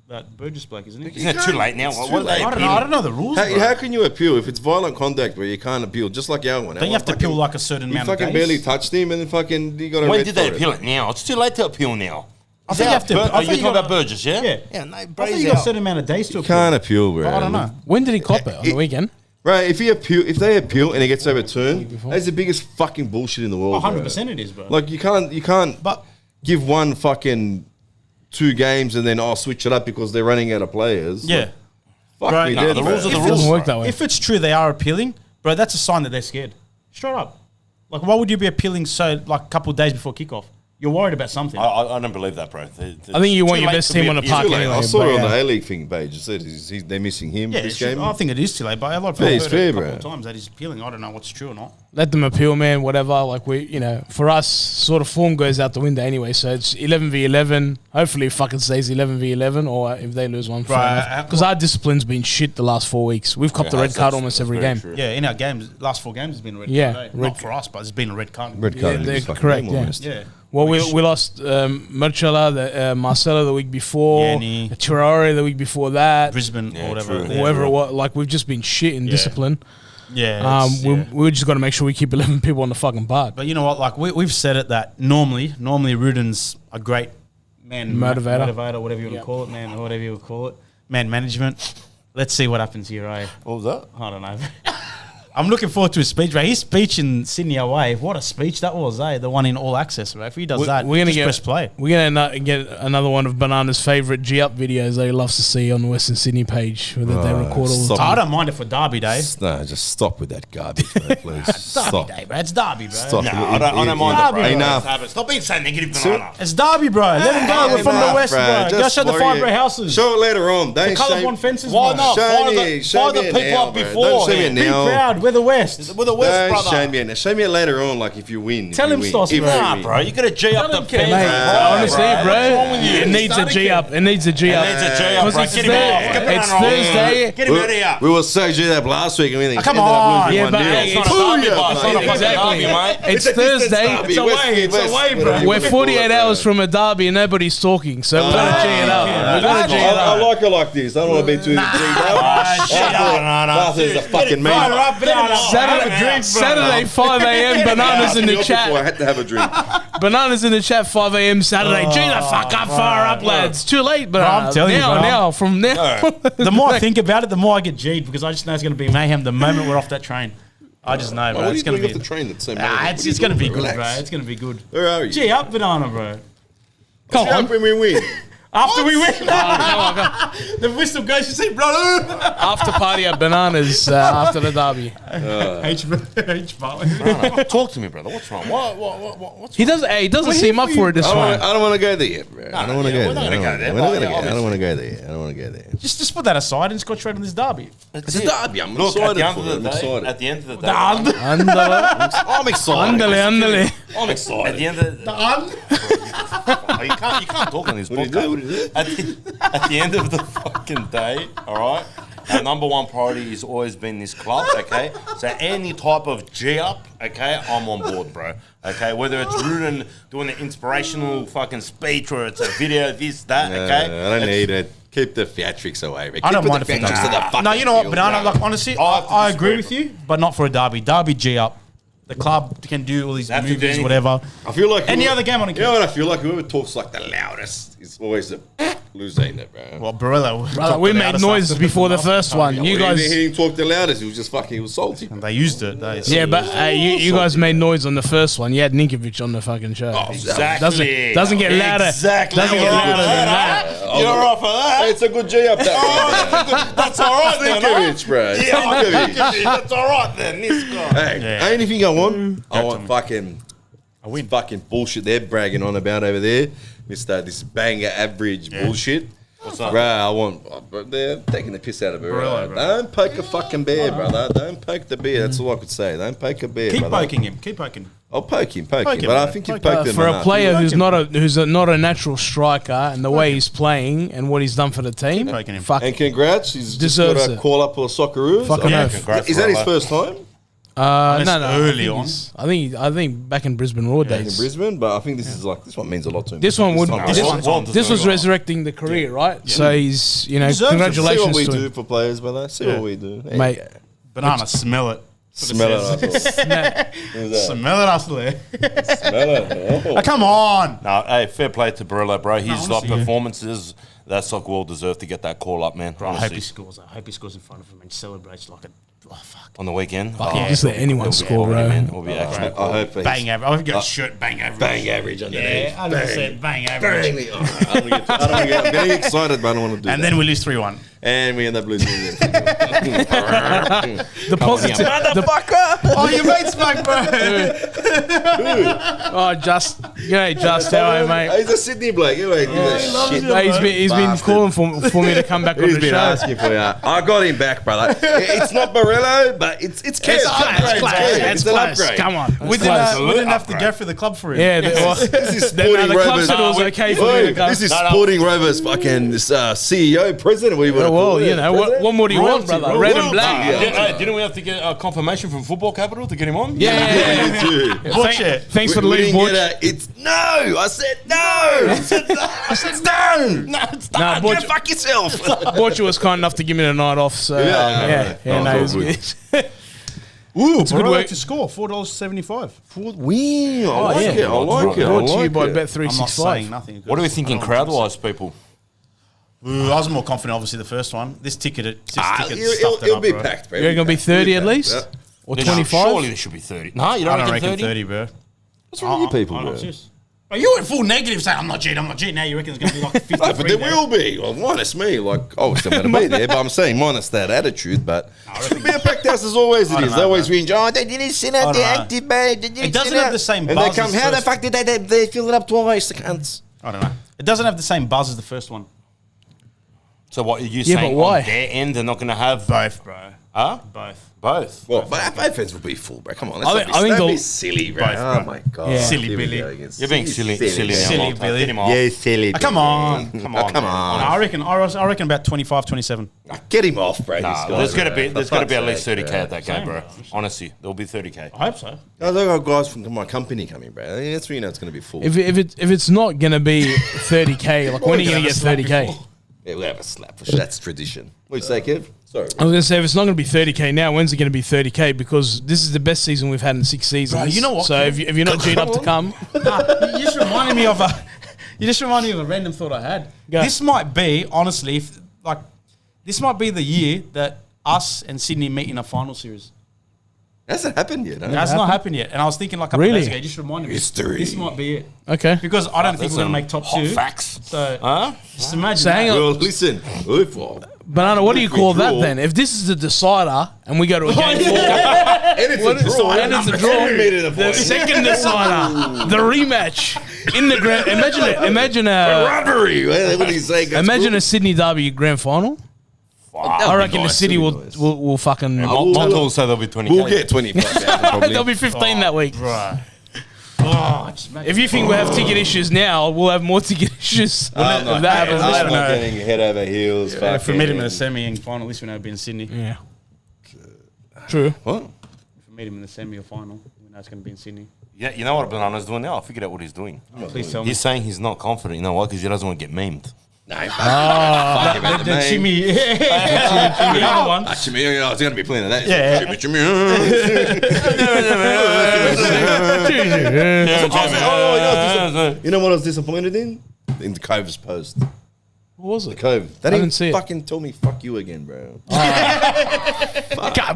That Burgess bloke, isn't he? Isn't it too late now? It's What too are they late. I don't know. I don't know the rules. bro. How can you appeal if it's violent contact where you can't appeal? Just like our one. Don't you have to appeal like a certain You amount of fucking days? barely touched him, and then fucking you got a When red did they for appeal it now? It's too late to appeal now. I think you have to. I Are thought you you talking got about Burgess, yeah? Yeah. Yeah, no, I thought Bray's you got a out. certain amount of days to You appeal. can't appeal, bro. I don't know. When did he cop it? On the weekend? Right, if they appeal and it gets overturned, that's the biggest fucking bullshit in the world. 100% it is, bro. Like you can't But give one fucking 2 games and then switch it up because they're running out of players. yeah. Fuck Right. me No, dead, the bro. rules are the It rules. doesn't work that way. If it's true they are appealing, bro, that's a sign that they're scared. Straight up. Like, why would you be appealing a couple of days before kickoff? You're worried about something. I don't believe that, bro. I think you want your best team on the park anyway. I saw it on but the A-League thing page. It said they're missing him Yeah, this game. I think it is too late, but a lot of Fair, people it's heard fair, it a couple bro. of times that he's appealing. I don't know what's true or not. let them appeal, man, whatever. Like, for us, sort of form goes out the window anyway. So it's 11v11. Hopefully it fucking stays 11v11, or if they lose one. Right. Because our discipline's been shit the last 4 weeks. We've copped the red card almost every game. True. Yeah, in our games, last 4 games has been a red Yeah, card. red Not for us, but it's been a red card. Red card. Yeah, in they're this fucking correct, game yeah. almost. Yeah. Well, we lost Marcella, Marcelo the week before, Yanni. Traore the week before that, Brisbane Yeah, or whatever. true. Yeah. whoever it was. Like, we've just been shit in discipline. Yeah. We just got to make sure we keep 11 people on the fucking park. But you know what? Like we've said it that normally Ruden's a great man Motivator. whatever you want to call it, man, whatever you would call it, man management. Let's see what happens here, eh? What was that? I don't know. I'm looking forward to his speech, bro. His speech in Sydney away, what a speech that was, eh? The one in All Access, bro. If he does that, we're gonna just press play. We're gonna get another one of Banana's favorite G-Up videos that he loves to see on the Western Sydney page, where they record all the stop. I time. don't mind it for Derby Day. No, just stop with that garbage, bro, please. Derby Stop. Day, bro. It's Derby, bro. Stop. No, I don't mind that, bro. Enough. Stop being so negative, Banana. It's Derby, bro. Let him go. We're from the Enough, West, bro. Go Just show the worry Fibre it. houses. Show it later on. The Don't colourblind fences, Why bro. not? Show Fire me, the show me people now, up bro. before. Don't show me man. Be now. proud. We're the West. We're the West, Don't brother. show me it. Show me it later on, like if you win. Tell him, Stoss, bro. Nah, bro, you got to G up the fans. Mate, honestly, bro, What's wrong with you? it needs a G-Up. It needs a G-Up. It needs a G-up, bro. Because Get him out. Get it's Banana on. Thursday. Get him out of here. We were so G up last week and we Come on. Yeah, but hey, It's not a derby, bro. It's not a fucking Exactly. derby, mate. It's Thursday. It's away, bro. We're 48 hours from a derby and nobody's talking, so we've got to G it up. We've got to G it I up. like it like this. I don't want to be too G'd up. Shut up, Banana. Martha's a fucking man. Fire up, Banana. Saturday 5 a.m. Bananas in the I chat. had to have a drink. Bananas in the chat 5 a.m. Saturday. G the fuck up, fire up, lads. Too late, but I'm telling you, bro. from now. The more I think about it, the more I get G'd because I just know it's going to be mayhem the moment we're off that train. I just know, bro. What are It's you going doing to off be. the train at the same It's going to be good, bro. It's going to be good. Where are you? G up, Banana, bro. Come on. When we win. After we win, the whistle goes. You see, brother. After party at Bananas after the derby. H Bartley. Banana, talk to me, brother. What's wrong? What's He doesn't seem up for it this I one. don't want to go there yet, bro. I don't want to yeah, go we're not there. gonna go there, We're not but gonna yeah, go. I don't obviously. want to go there. I don't want to go there. Just put that aside and just concentrate on this derby. It's a derby. I'm Look, at excited the end for of it. the I'm day, excited. at the end of the day, Andale, I'm excited. andale. I'm excited. At the end of the you can't talk on this What do you podcast. do? At the end of the fucking day, all right, our number one priority has always been this club, okay? So any type of G-up, okay, I'm on board, bro. Okay, whether it's Rudin doing an inspirational fucking speech or it's a video, this, that, okay? I don't need it. Keep the theatrics away. Keep I don't mind the if it theatrics to the fucking No, you know what, field, Banana? bro. Like honestly, I have to I agree disagree, with you, but not for a derby. Derby G up. The club can do all these They have to do movies, anything. whatever. I feel like Any whoever- other game on a You know what I feel like? Whoever talks like the loudest is always the loser in it, bro. Well, Barella. Brother, we made noises before the first one. You He guys, didn't talk the loudest. He was just fucking. He was salty. They used it. yeah, but you guys made noise on the first one. You had Ninkovic on the fucking show. Exactly. Doesn't get louder. Exactly. Doesn't get louder than that. You're off for that. Hey, it's a good G up that That's all right then, huh? Ninkovic, bro. Ninkovic. That's all right then. This guy. Hey, anything I want, I want fucking. I win. Fucking bullshit they're bragging on about over there. This banger average bullshit. What's up? Bro, I want. But they're taking the piss out of her. Barella, bro. Don't poke a fucking bear, brother. Don't poke the bear. That's all I could say. Don't poke a bear, Keep brother. poking him. Keep poking. I'll poke him. But him, I bro. think you've Poke poked him For a enough. player who's him. not a natural striker, and the way he's playing and what he's done for the team, poking him. fuck. And congrats. He's just Deserves got a it. call up for Socceroos. Fucking Yeah, oath. congrats, Is that his brother. first time? No, early I think on. I think back in Brisbane Raw In days. Brisbane, but I think this one means a lot to him. This one would. time. This, one's on. this was resurrecting the career, right? So he's, Deserves it. congratulations See what we to do him, for players, brother. See what we do. There you mate. go. Banana, smell it. Smell it. Who's that? Smell it, Hustler. Smell it. Oh. Come on. No, hey, fair play to Barella, bro. His honestly, yeah. performances, that soccer world deserved to get that call up, man. I hope Honestly. he scores. I hope he scores in front of him and celebrates like a. Oh, fuck. On the weekend. Yeah, just let anyone it'll be score, quality, bro. man. It'll be actually I hope he's Bang average. I hope he got a shirt. Bang average. bang average underneath. Yeah, 100% bang average. I'm getting excited, but I don't want to do that. And then we lose 3-1. And we end up losing again. The positive. Oh, your mate's back, bro. Oh, just how are you, mate? He's a Sydney bloke. Shit. He's been calling for me to come back on He's the been show. asking for you. I got him back, brother. It's not Barello, but it's Kev. It's an upgrade. Come on. We didn't have to go through the club for him. Yeah, This is the Sporting club Rovers. said it was okay for me to go. This is Sporting Rovers fucking CEO, president. What do you want to call Well, it? you know, what more do you want, brother? Red and black. Didn't we have to get a confirmation from Football Capital to get him on? Yeah, too. Thanks for the lead, Butch. It's no. I said no. I said no. I said it's done. No, it's Nah, done. Butch, Go fuck yourself. Butcher was kind enough to give me the night off, so Yeah. no, Oh, it was good. good. Ooh, It's a good Barello work. to score, $4.75. Win. I like yeah. it. I like it. I Brought to you like by it. I'm not saying Bet365. nothing. What are we thinking crowd-wise, people? I was more confident, obviously, the first one. This ticket stuffed It'll it up, be bro. packed, bro. You reckon it'll be 30 at least? Yeah. Or Surely 25? there should be 30. No, you I don't don't reckon reckon 30? 30, bro. What's wrong with you people, I'm bro? not serious. Bro, you went full negative saying, I'm not cheating. Now you reckon it's going to be like 53 No, but there will be. Well, minus me. Like, oh, it's still going to be there. But I'm saying minus that attitude. But it'll be a packed house as always it is. They always whinge, oh, they didn't send out the active, mate. It doesn't have the same And buzz they come, as how the first- fuck did they fill it up twice, the cunts? I don't know. It doesn't have the same buzz as the first one. So what are you Yeah, saying but why? on their end they're not going to have... Both, bro. Huh? Both. Both. Well, but our both fans will be full, bro. Come on, I think don't the- be silly, bro. Both, Oh, bro. my God. Yeah. Silly Here we Billy. go again. You're being silly now. Silly Walter. Billy. Get him off. Yeah, silly. Come on. Come Oh, on. come man. on. I reckon about 25, 27. Get him off, bro. Nah, this guy, there's got to bro. be For there's got to be at fuck's least sake, 30k at that game, bro. Honestly, there'll be 30k. I hope so. I got guys from my company coming, bro. That's when you know it's going to be full. If it's not going to be 30k, like when are you going to get 30k? Yeah, we'll have a slap. That's tradition. What do you say, Kev? Sorry. I was going to say, if it's not going to be 30k now, when's it going to be 30k? Because this is the best season we've had in 6 seasons. Bro, you know what, So if you're not G'd up to come, You just reminded me of a random thought I had. Go. This might be, honestly, this might be the year that us and Sydney meet in a final series. Hasn't happened yet, huh? That's not happened yet. And I was thinking like a couple Really? days ago, you just reminded me. History. This might be it. okay. Because I don't think That's we're going to some make top hot 2. facts. So Huh? just imagine So hang that. on. Well, listen. Banana, what do you call that Draw. then? If this is the decider and we go to a game And it's a draw. and it's a draw, Every meter the the point. second decider, the rematch in the grand. Imagine a Rivalry. What do you say? imagine a Sydney Derby grand final. I reckon the city will fucking. Montel say there'll be 20k. We'll get 25,000 probably. There'll be 15 that week. Right. Oh, just imagine. If you think we have ticket issues now, we'll have more ticket issues. If that happens I later. don't know. Getting head over heels. If we meet him in the semi and final, at least we know it'll be in Sydney. Yeah. True. What? If we meet him in the semi or final, we know it's going to be in Sydney. Yeah, you know what Banana's doing now? I figured out what he's doing. Please tell me. He's saying he's not confident. You know why? Because he doesn't want to get memed. No, fuck about the The name. Jimmy, the other one. Jimmy, there's going to be plenty of that. Yeah. Jimmy. You know what I was disappointed in? In the Cove's post. What was it? Cove. They I didn't didn't see it. fucking tell me fuck you again, bro.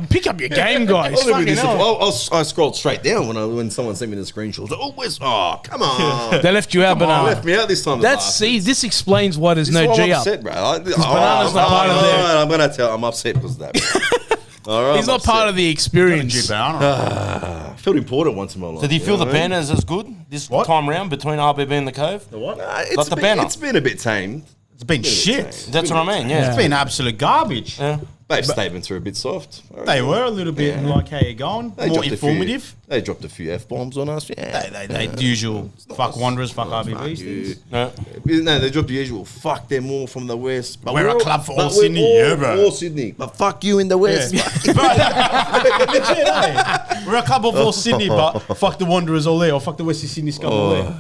Pick up your game, guys. Fucking hell. I scrolled straight down when someone sent me the screenshot. I was like, oh, come on. They left you out, They Banana. left me out this time. This explains why there's no I'm G up. upset, bro. Banana's not part of their- I'm going to tell. I'm upset because of that. All right, He's not part of the experience. I felt important once in my life. So do you feel the know what I mean? banners as good this What? time round between RBB and the Cove? What? It's the banner. It's been a bit tamed. It's been shit. That's what I mean, yeah. It's been absolute garbage. Yeah. Babe statements are a bit soft. They were a little bit Yeah. like, how you going? They More dropped a informative. They dropped a few F-bombs on us. Yeah. They the usual fuck Wanderers, fuck RBBs. things. No. No, they dropped the usual. Fuck them all from the west. But We're a club for all but we're Sydney, yeah, bro. All Sydney, but fuck you in the west. Legit, eh? We're a club of all Sydney, but fuck the Wanderers all there, or fuck the West Sydney scum all there.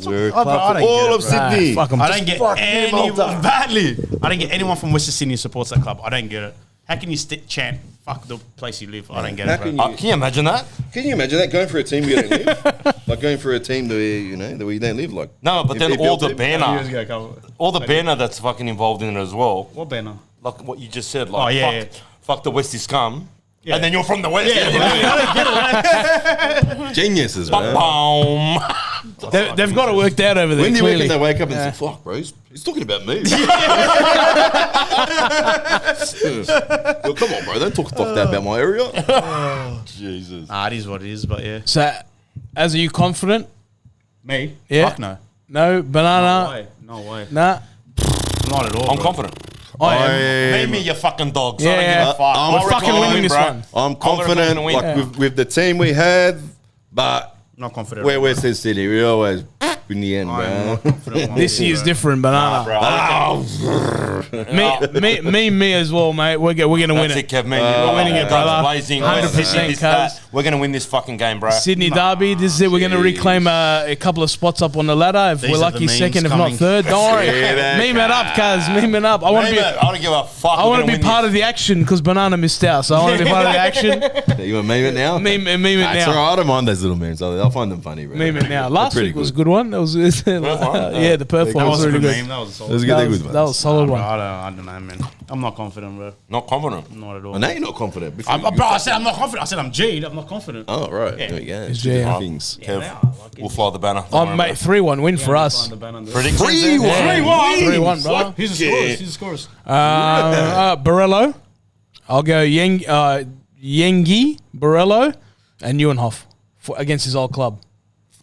We're a I club don't for get all it, of bro. Sydney. Fuck 'em. I don't get fuck them, anyone Malta. badly. I don't get anyone from West Sydney who supports that club. I don't get it. How can you chant "fuck the place you live"? I don't get How it, bro. can you- Can you imagine that? Can you imagine that going for a team we don't live? Like going for a team that we don't live. Like No, but if then they all built the it- banner, all the banner that's fucking involved in it as well. What banner? Like what you just said, Oh, like yeah, fuck the Westie scum. Yeah. And then you're from the West. Geniuses, man. Boom. They've got it worked out over there. When do you reckon Clearly. they wake up and say, "Fuck, bro, he's talking about me"? Well, come on, bro. Don't talk that about my area. Jesus. It is what it is, but yeah. So, are you confident? Me? Yeah. Fuck no. No, banana. No way. Nah. Not at all. I'm bro. confident. I am. Name me your fucking dogs. Yeah, I don't give a fuck. I'm We're fucking winning this one. I'm confident, win. like with the team we had, but Not confident. we're Western City. We always in the end, I'm bro. not confident. one This bit, year's bro. different, banana. Bro, Me as well, mate. We're gonna win That's it. it, Kev. Man, We're winning it, brother. Blazing. 100%, cuz. We're going to win this fucking game, bro. Sydney Derby. This is it. We're going to reclaim a couple of spots up on the ladder. If These we're are lucky, the memes second, if coming. not third. Don't worry. that, Meme it up, cuz. Meme it up. I want to be. I don't give a fuck. I want to be part of the action because Banana missed out. So I want to be part of the action. You want to meme it now? Meme it That's all now. right. I don't mind those little memes. I'll find them funny, bro. Meme it now. Last pretty week was a good. good one. That was yeah, the Perth one That was was a really good good. name. That was a solid. That was good. They're good ones. That was a solid Bro, one. I don't know, man. I'm not confident, bro. Not confident. Not at all. Oh, now you're not confident. Before Bro, I said I'm not confident. I said I'm G'd. I'm not confident. Oh, right. Yeah. There we go. It's Two different J. things. Yeah, Kev, they are, like, we'll fly the banner. Don't worry Oh, mate, about it. 3-1 win for us. Predictions? 3-1. then? 3-1, bro. Who's the scorers? Who's the scorers? Barello. I'll go Yengi, Barello, and Neuenhoff against his old club.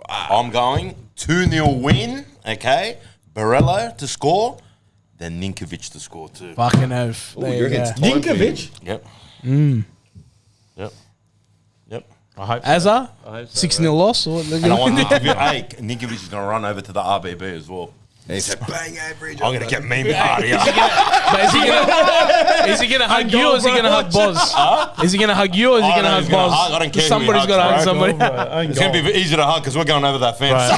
I'm going 2-0 win, okay? Barello to score, then Ninkovic to score too. Fucking oath. Oh, There you're you go. against time, Dinkovic. Yep. Yep. I hope. Azar, I hope so, 6-0 loss. Or And I want Ninkovic. Hey, Ninkovic is going to run over to the RBB as well. And he said, bang average. I'm going to get memed out of here. But is he gonna hug you or is he gonna hug Boz? Is he gonna hug you or is he I gonna know hug he's gonna Boz? hug. I don't care who he Somebody's hugs, gotta hug bro. somebody. It's going to be easy to hug because we're going over that fence.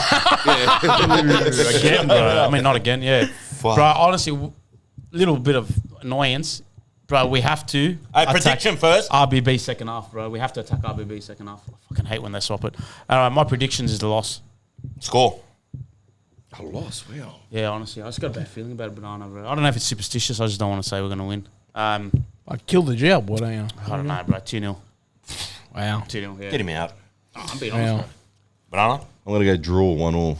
Again, bro. I mean, not again. Yeah, Fuck. bro. Honestly, little bit of annoyance, bro. We have to. Hey, attack prediction first. RBB second half, bro. We have to attack RBB second half. I fucking hate when they swap it. My predictions is the loss. Score. I lost. Wow. Yeah, honestly, I just got a bad feeling about Banana, bro. I don't know if it's superstitious. I just don't want to say we're gonna win. I killed the jail, boy, don't you? I don't know, bro. 2-0. Wow. 2-0. Yeah. Get him out. I'm being honest, Wow. bro. Banana? I'm going to go draw 1-1.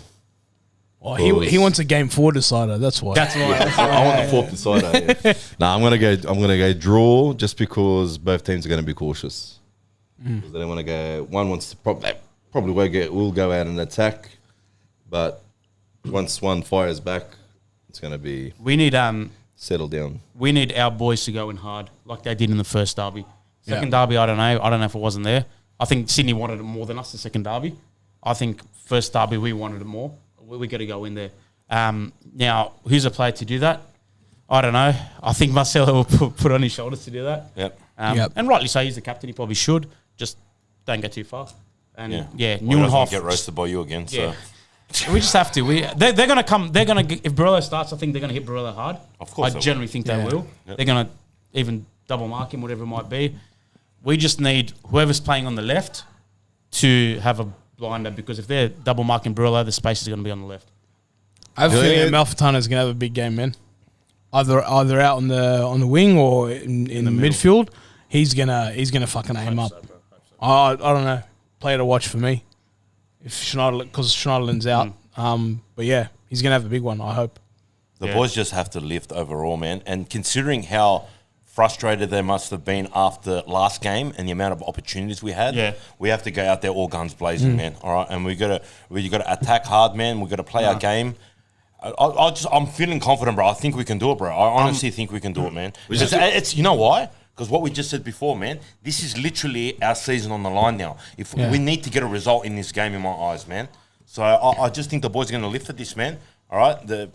Oh, he wants a game 4 decider. That's why. That's why. I want the fourth decider. Yeah. Nah, I'm gonna go draw just because both teams are gonna be cautious. Because they don't want to go. One wants to probably will go out and attack, but once one fires back, it's gonna be We need settled down. we need our boys to go in hard like they did in the first derby. Second derby, I don't know. I don't know if it wasn't there. I think Sydney wanted it more than us, the second derby. I think first derby, we wanted it more. We got to go in there. Now, who's a player to do that? I don't know. I think Marcelo will put on his shoulders to do that. Yep. And rightly so, he's the captain. He probably should. Just don't go too far. And yeah, Well, he doesn't Neuenhoff. get roasted by you again, so. Yeah. We just have to. They're going to come. They're going to. If Barello starts, I think they're going to hit Barello hard. Of course I they will. generally think they will. Yep. They're going to even double mark him, whatever it might be. We just need whoever's playing on the left to have a blinder because if they're double marking Barello, the space is going to be on the left. I have a feeling Malfatana's gonna have a big game, man. Either out on the wing or in the midfield. He's gonna fucking aim up. I don't know. Player to watch for me. If Schneiderlin's out. But yeah, he's gonna have a big one. I hope. The boys just have to lift overall, man. And considering how frustrated they must have been after last game and the amount of opportunities we had, we have to go out there all guns blazing, man. All right, and we got to attack hard, man. We got to play our game. I'm feeling confident, bro. I think we can do it, bro. I honestly think we can do it, man. It's you know why? Because what we just said before, man, this is literally our season on the line now. If we need to get a result in this game, in my eyes, man. So I just think the boys are going to lift at this, man. All right,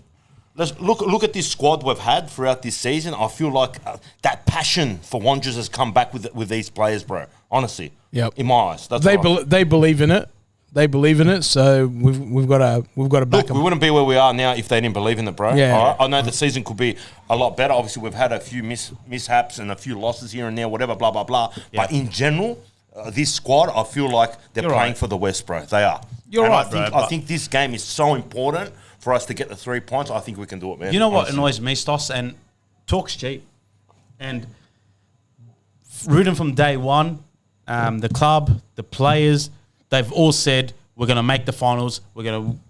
let's look at this squad we've had throughout this season. I feel like that passion for Wanderers has come back with these players, bro. Honestly, in my eyes, that's they believe in it. They believe in it, so we've got to back them. We wouldn't be where we are now if they didn't believe in it, bro. Yeah. All right? I know the season could be a lot better. Obviously, we've had a few mishaps and a few losses here and there, whatever, blah, blah, blah. Yeah. But in general, this squad, I feel like they're playing for the West, bro. They are. I think this game is so important for us to get the 3 points. I think we can do it, man. You know what annoys me, Stoss? And talk's cheap. And rooting from day one, the club, the players, they've all said we're going to make the finals.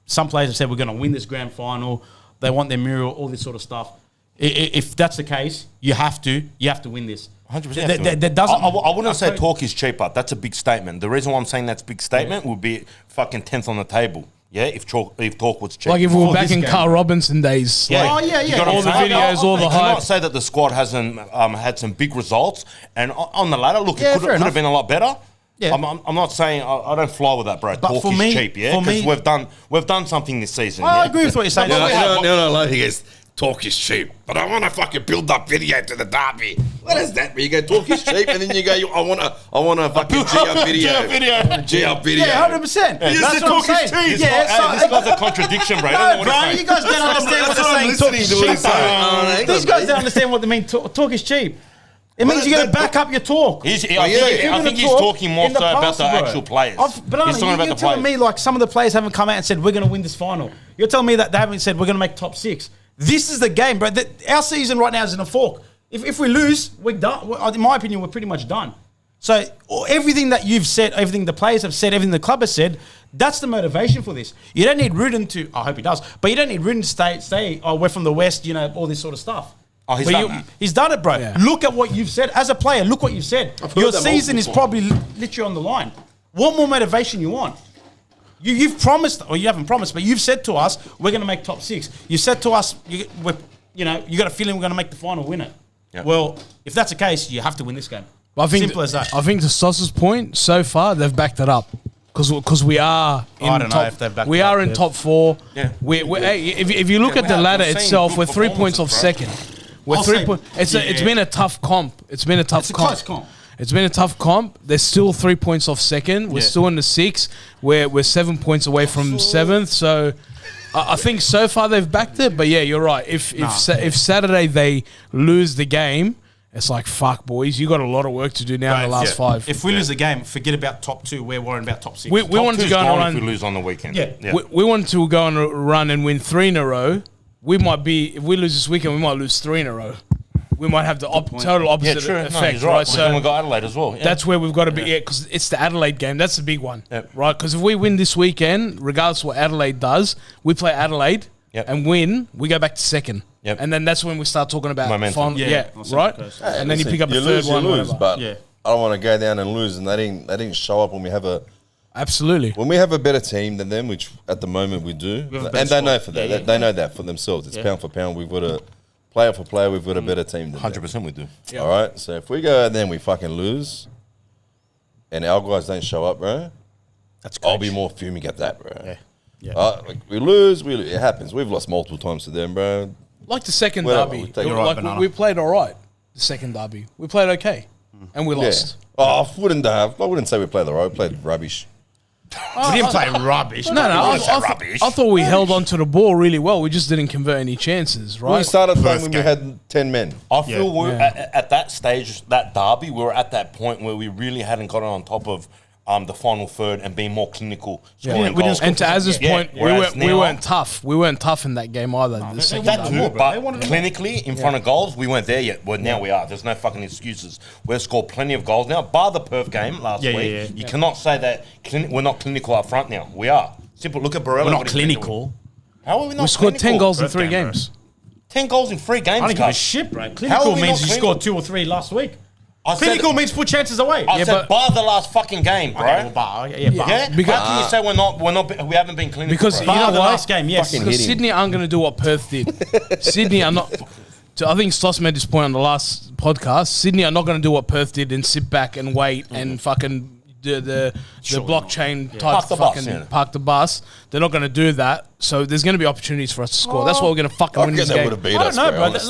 Some players have said we're going to win this grand final. They want their mural, all this sort of stuff. If that's the case, you have to win this. 100%. That doesn't. I wouldn't say talk is cheaper. That's a big statement. The reason why I'm saying that's a big statement would be fucking 10th on the table. Yeah, if talk was cheap. Like if we were back in Carl Robinson days. Yeah. Oh, yeah. You got All the videos, all the I hype. cannot say that the squad hasn't had some big results. And on the ladder, look, Yeah, it could fair have enough. been a lot better. Yeah. I'm not saying I don't fly with that, bro. But Talk for is me- cheap, yeah, for me- because we've done something this season. I yeah? agree with what you're saying. No, he goes, talk is cheap, but I want to fucking build up video to the derby. What is that? Where you go, talk is cheap, and then you go, I want to fucking G up video. G up video. Yeah, 100%. Yes, That's the what I'm talk is saying. cheap. This guy's a contradiction, bro. I don't know No, what bro, he's you saying. guys don't understand what they're saying. Talk is cheap, bro. These guys don't understand what they mean. Talk is cheap. It means you got to back up your talk. I think he's talking more so about the actual players. But He's talking about you're the telling players. me like some of the players haven't come out and said we're going to win this final. You're telling me that they haven't said we're going to make top 6. This is the game, bro. Our season right now is in a fork. If we lose, we're done. In my opinion, we're pretty much done. So everything that you've said, everything the players have said, everything the club has said, that's the motivation for this. You don't need Rudin to. I hope he does, but you don't need Rudin to say, "Oh, we're from the West," all this sort of stuff. Oh, he's done that. He's done it, bro. Yeah. Look at what you've said. As a player, look what you've said. Your that season is multiple probably literally on the line. What more motivation you want? You've promised, or you haven't promised, but you've said to us, we're going to make top 6. You said to us, you got a feeling we're going to make the final, win it. Yep. Well, if that's the case, you have to win this game. But I think Simple as that. I think to Stoss's point, so far they've backed it up because we are in I don't know top. if they've backed we it up, are in Kev. top 4. Yeah. Hey, if you look at we the have ladder the same itself, good we're 3 points off performances, second. We're I'll 3 say- points. It's yeah. been a tough comp. It's been a tough It's a comp. close comp. It's been a tough comp. They're still 3 points off second. We're still in the 6. We're 7 points away from 7th. So I think so far they've backed it. But yeah, you're right. If Saturday they lose the game, it's like, fuck, boys, you got a lot of work to do now in the last 5. If we lose the game, forget about top 2. We're worrying about top 6. We wanted to go on a if we run. lose on the weekend. Yeah. We wanted to go on a run and win 3 in a row. We might be, if we lose this weekend, we might lose 3 in a row. We might have the total Yeah, opposite true. effect, No, he's right. right? So we got Adelaide as well. Yeah. That's where we've got to be, because it's the Adelaide game. That's the big one, Yep. right? Because if we win this weekend, regardless of what Adelaide does, we play Adelaide and win, we go back to second. Yep. And then that's when we start talking about Momentum. final, Yeah. right? And then you pick up the third one. lose, whatever. but Yeah. I don't want to go down and lose, and they didn't show up when we have Absolutely. a better team than them, which at the moment we do, have a better and they know squad. for that. Yeah, They know that for themselves. It's pound for pound. We've got a player for player. We've got a better team than them. 100% we do. Yeah. All right. So if we go and then we fucking lose, and our guys don't show up, bro, I'll be more fuming at that, bro. Yeah. Yeah. Like we lose, it happens. We've lost multiple times to them, bro. Like the second Whatever, derby. we take it. You're right, Like Banana. we played all right, the second derby. We played okay, and we Yeah. lost. Oh, I wouldn't say we played the right. We played rubbish. We didn't play rubbish. No, I rubbish. thought we held on to the ball really well. We just didn't convert any chances, right? We started playing First when game. we had 10 men. I feel we're Yeah. at that stage, that derby, we were at that point where we really hadn't gotten on top of the final third and being more clinical. Scoring we didn't goals. score And to Az's Yeah. point, Whereas we now- weren't tough. We weren't tough in that game either. The second That derby. too, more, bro. but They wanted more. clinically in front of goals, we weren't there yet. Well, now we are. There's no fucking excuses. We've scored plenty of goals now, bar the Perth game last Yeah, week. yeah, yeah. You cannot say that we're not clinical up front now. We are. Simple. Look at Barella. We're not what he's been doing. clinical. How are we not We scored 10 clinical? goals in Perth 3 game, bro. games. 10 goals in 3 games, I don't give a guys. shit, bro. How are Clinical we means not you clinical? scored 2 or 3 last week. I said- Clinical means put chances away. I Yeah, said but- bar the last fucking game, bro. Okay, well, bar. Yeah, bar. Yeah? Because- How can you say we haven't been clinical? Because bro? you Bar know the what? last game, yes. Fucking Because hit him. Sydney aren't going to do what Perth did. Sydney are not. I think Stoss made this point on the last podcast. Sydney are not going to do what Perth did and sit back and wait and fucking the blockchain type Park the bus, fucking yeah. park the bus. They're not going to do that. So there's going to be opportunities for us to score. That's why we're going to fucking win this They would game. have beat I us. don't know, bro, bro. honestly,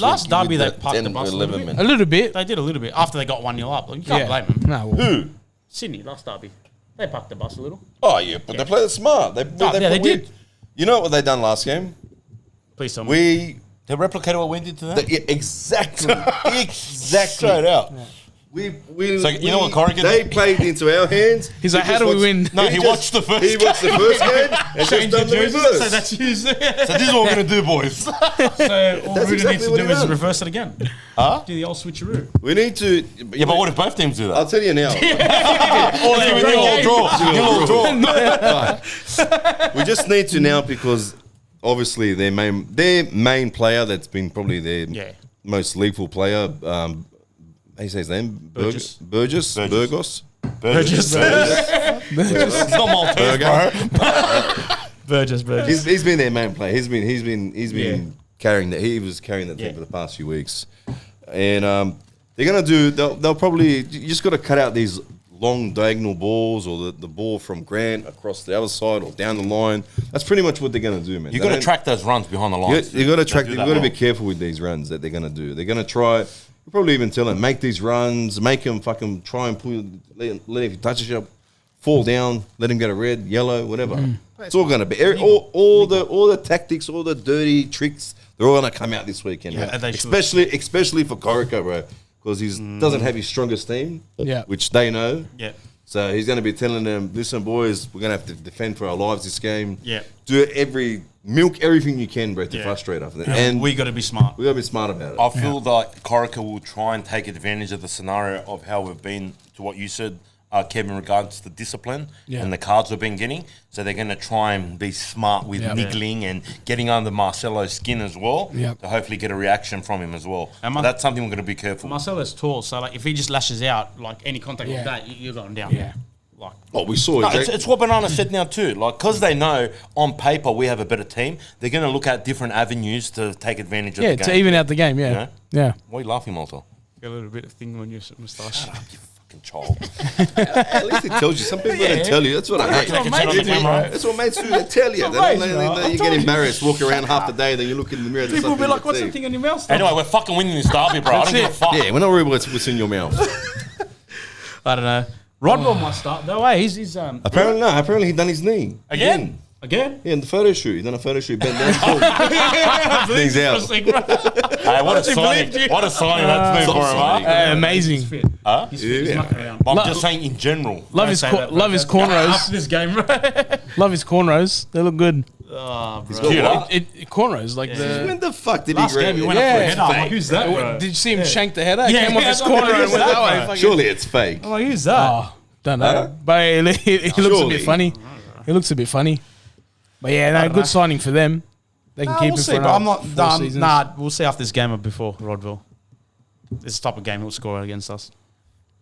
Last week derby, with they parked the 10 bus a 11 little bit. A little bit. They did a little bit after they got 1-0 up. You can't blame them. No, well, Who? Sydney, last derby. They parked the bus a little. Oh, yeah, but they played it smart. They did. You know what they done last game? Please tell me. We They replicated what we did to them? yeah, exactly. Straight out. We So, you know what Corrigan They did? played into our hands. He's like, how do we win? No, he watched the first He watched the first game and just done the reverse. So that's used. So this is what we're going to do, boys. So all Rudy exactly needs to what do he is done. reverse it again. Huh? Do the old switcheroo. We need to. Yeah, but what if both teams do that? I'll tell you now. You'll all draw. We just need to now because obviously their main player that's been probably their most lethal player. How do you say his name? Burgos. Burgos. Burgess. It's not Maltese, bro. Burgess. He's been their main player. He's been carrying that. He was carrying that team for the past few weeks, and they're gonna do. They'll probably you just got to cut out these long diagonal balls or the ball from Grant across the other side or down the line. That's pretty much what they're gonna do, man. You got to track those runs behind the lines. You got to track. You got to be careful with these runs that they're gonna do. They're gonna try. You'll probably even tell them make these runs, make them fucking try and pull. Let if you touch it up, fall down, let him get a red, yellow, whatever. It's all gonna be all the tactics, all the dirty tricks. They're all gonna come out this weekend, man. Especially for Corica, bro, because he doesn't have his strongest team, which they know. Yeah. So he's going to be telling them, listen, boys, we're going to have to defend for our lives this game. Yeah. Do milk everything you can, bro, to frustrate us. And we got to be smart. We got to be smart about it. I feel like Corica will try and take advantage of the scenario of how we've been, to what you said, Kevin, in regards to discipline and the cards we've been getting. So they're going to try and be smart with niggling and getting under Marcelo's skin as well to hopefully get a reaction from him as well. And so that's something we're going to be careful. Marcelo's tall, so like if he just lashes out, like any contact like that, you're going down. Yeah. Like, we saw it. It's what Banana said now too. Like, because they know on paper we have a better team, they're going to look at different avenues to take advantage of the game. To even out the game, You know? Yeah. Why are you laughing, Malta? Got a little bit of thing on your moustache. Child. At least it tells you. Some people don't tell you. That's what I hate. That's what mates do. They tell you. You get embarrassed, walk around half the day, then you look in the mirror. People will be like, what's the thing on your mouth? Anyway, we're fucking winning this derby, bro. I don't give a fuck. Yeah, we're not worried about what's in your mouth. I don't know. Rodwell might start. No way. He's Apparently he done his knee. Again? Yeah, in the photo shoot. He done a photo shoot, bent down. Things out. Hey, what a signing. What a signing that's been for him, huh? Amazing. He's mucking around. I'm just saying in general. Love his cornrows. After this game, right? Love his cornrows. They look good. Oh, bro. Cute, huh? Cornrows, like When the fuck did Last he game he went up for a header. I'm like, who's that, bro? Did you see him shank the header? Yeah, Came off yeah, his I thought corner he and was went that, that way. Surely it's fake. I'm like, who's that? Oh, don't know. But he looks a bit funny. He looks a bit funny. But yeah, no, good signing for them. They can keep we'll it see, for but I'm not. 4 seasons. We'll see after this game or before Rodville. It's the type of game he'll score against us.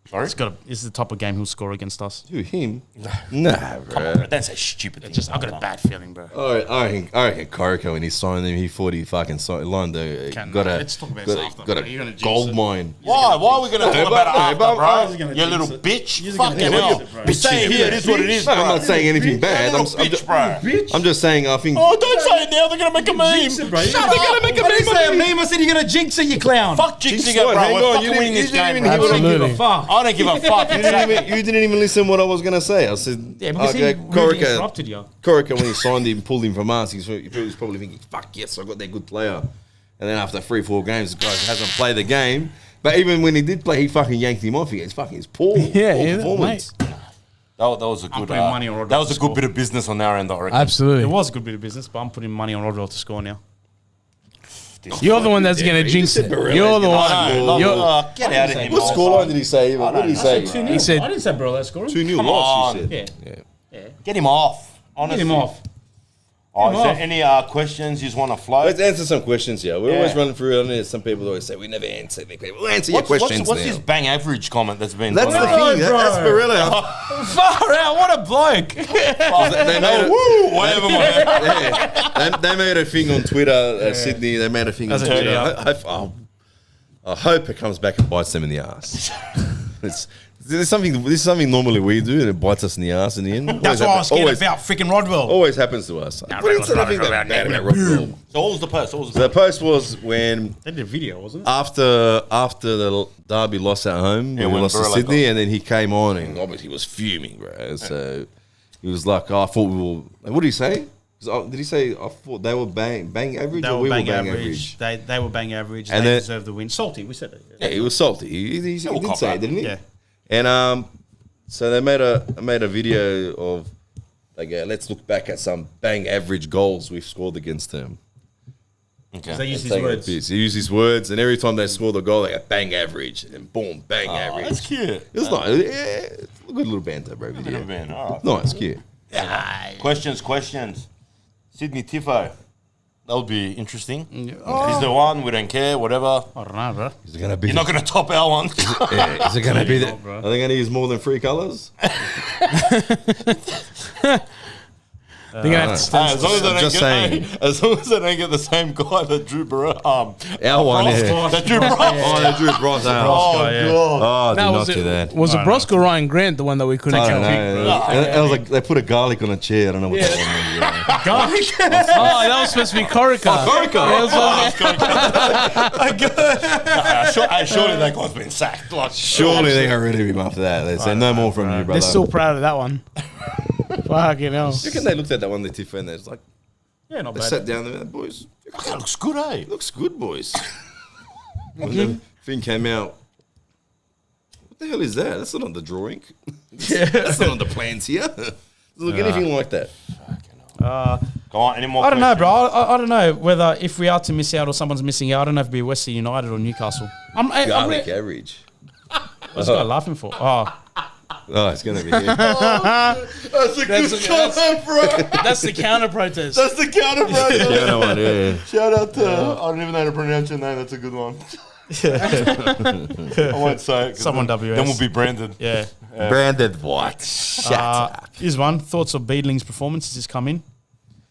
Sorry? It's the type of game he'll score against us. Who, him? Nah, Come bro. on, bro. Don't say stupid things. I've got a bad feeling, bro. I reckon Corica, when he signed him, he thought he fucking signed Let's talk about this after, got bro. You're gonna a jinx gold it. mine. Why? Why are we going to talk about it after, bro? You little jinx bitch. gonna Fucking jinx hell. it, bro. We say it here. It is what it is, No, bro. I'm not saying anything bad. I'm Bitch, bro. I'm just saying I think. Oh, don't say it now. They're going to make a meme. Jinx it, bro. Shut up. They're going to make a I didn't say a meme. meme. I said you're gonna jinx it, you clown. Fuck jinxing what? it, bro. Hang We're on, fucking winning this game, bro. I don't give a Absolutely. fuck. I don't give a fuck. You didn't even listen to what I was gonna say. I said, Yeah, because he really interrupted you. Corica, when he signed him, pulled him from us, he was probably thinking, "Fuck yes, I got that good player." And then after 3-4 games, the guy hasn't played the game. But even when he did play, he fucking yanked him off. It's poor. Yeah, performance. mate. That was a good. putting money on Rodwell that was to a good score. bit of business on our end, I reckon. Absolutely. It was a good bit of business, but I'm putting money on Rodwell to score now. You're the one that's going to jinx it. You're the one. Get out of here. What scoreline did he say? What did he say? He said, I didn't say Burrell scoring. 2-0 Come loss, on. he said. Yeah. Get him off. Honestly. Get him off. Oh, is Get him there any questions you just want to float? Let's answer some questions here. We're Yeah. always running through it. And some people always say, we never answer the questions. We'll answer your questions What's now. his bang average comment that's been That's the thrown thing. bro. That's Barella. Far out, what a bloke. out? They made a- Woo! Whatever, man. Yeah. They made a thing on Twitter, Sydney. They made a thing on That's a Twitter. GM. I hope it comes back and bites them in the ass. This is something normally we do, and it bites us in the ass in the end. That's what I was scared about, freaking Rodwell. Always happens to us. But it's nothing that bad about Rodwell. So what was the post? The post was when They did a video, wasn't it? after the Derby loss at home, when we when lost to Barella Sydney, and then he came on and obviously he was fuming, bro. So he was like, I thought we were. What did he say? Did he say I thought they were bang average, They or were we bang were bang average. average? They were bang average. And They then- deserved the win. Salty, we said it. Yeah, he was salty. He did say it, didn't he? Yeah. And so they made a video of like, let's look back at some bang average goals we've scored against them. Okay. They used his Taking a words. piss. He used his words, and every time they scored a goal, they go bang average, and then boom, bang average. That's cute. It was nice. Yeah, it's a good little banter, bro. Bit Video. of a ban. All right. Nice, cute. Questions. Sydney Tiffo. That'll be interesting. Oh. He's the one. We don't care. Whatever. I don't know, bro. Is it gonna be? You're not going to top our one. Yeah, is it gonna be that? bro. Are they gonna use more than 3 colors? They're gonna have to As long as they I'm don't just get, saying. as long as they don't get the same guy that drew Our one, yeah. that drew Bros. Oh, they drew Bros out. Oh, yeah. God. Oh, do Now, not do that. was it Brosk or Ryan Grant the one that we couldn't I don't count? know. It was like they put a garlic on a chair. I don't know what that one was. Garlic. Oh, that was supposed to be Corica. Surely that guy's been sacked. Like, Surely they got rid of him after that. They said no more from you, brother. They're still proud of that one. Fucking hell. You reckon they looked at that one, the Tiff, and it's like Yeah, not they bad. sat down there, boys. that looks good, eh? Looks good, boys. When the thing came out, what the hell is that? That's not on the drawing. That's not on the plans here. Doesn't look anything like that. Go on, any more I don't know, questions? bro. I don't know whether if we are to miss out or someone's missing out. I don't know if it'd be Western United or Newcastle. Garlic average. What's the guy laughing for? Oh, Oh, it's gonna be here. That's a good comment, bro. That's the counter protest. That's the counter, bro. Yeah, no one, yeah. Shout out to, I don't even know how to pronounce your name. That's a good one. I won't say it. 'cause Someone then, WS. Then we'll be branded. yeah. Branded what? Shut up. Here's one. Thoughts of Beedling's performance as he's come in?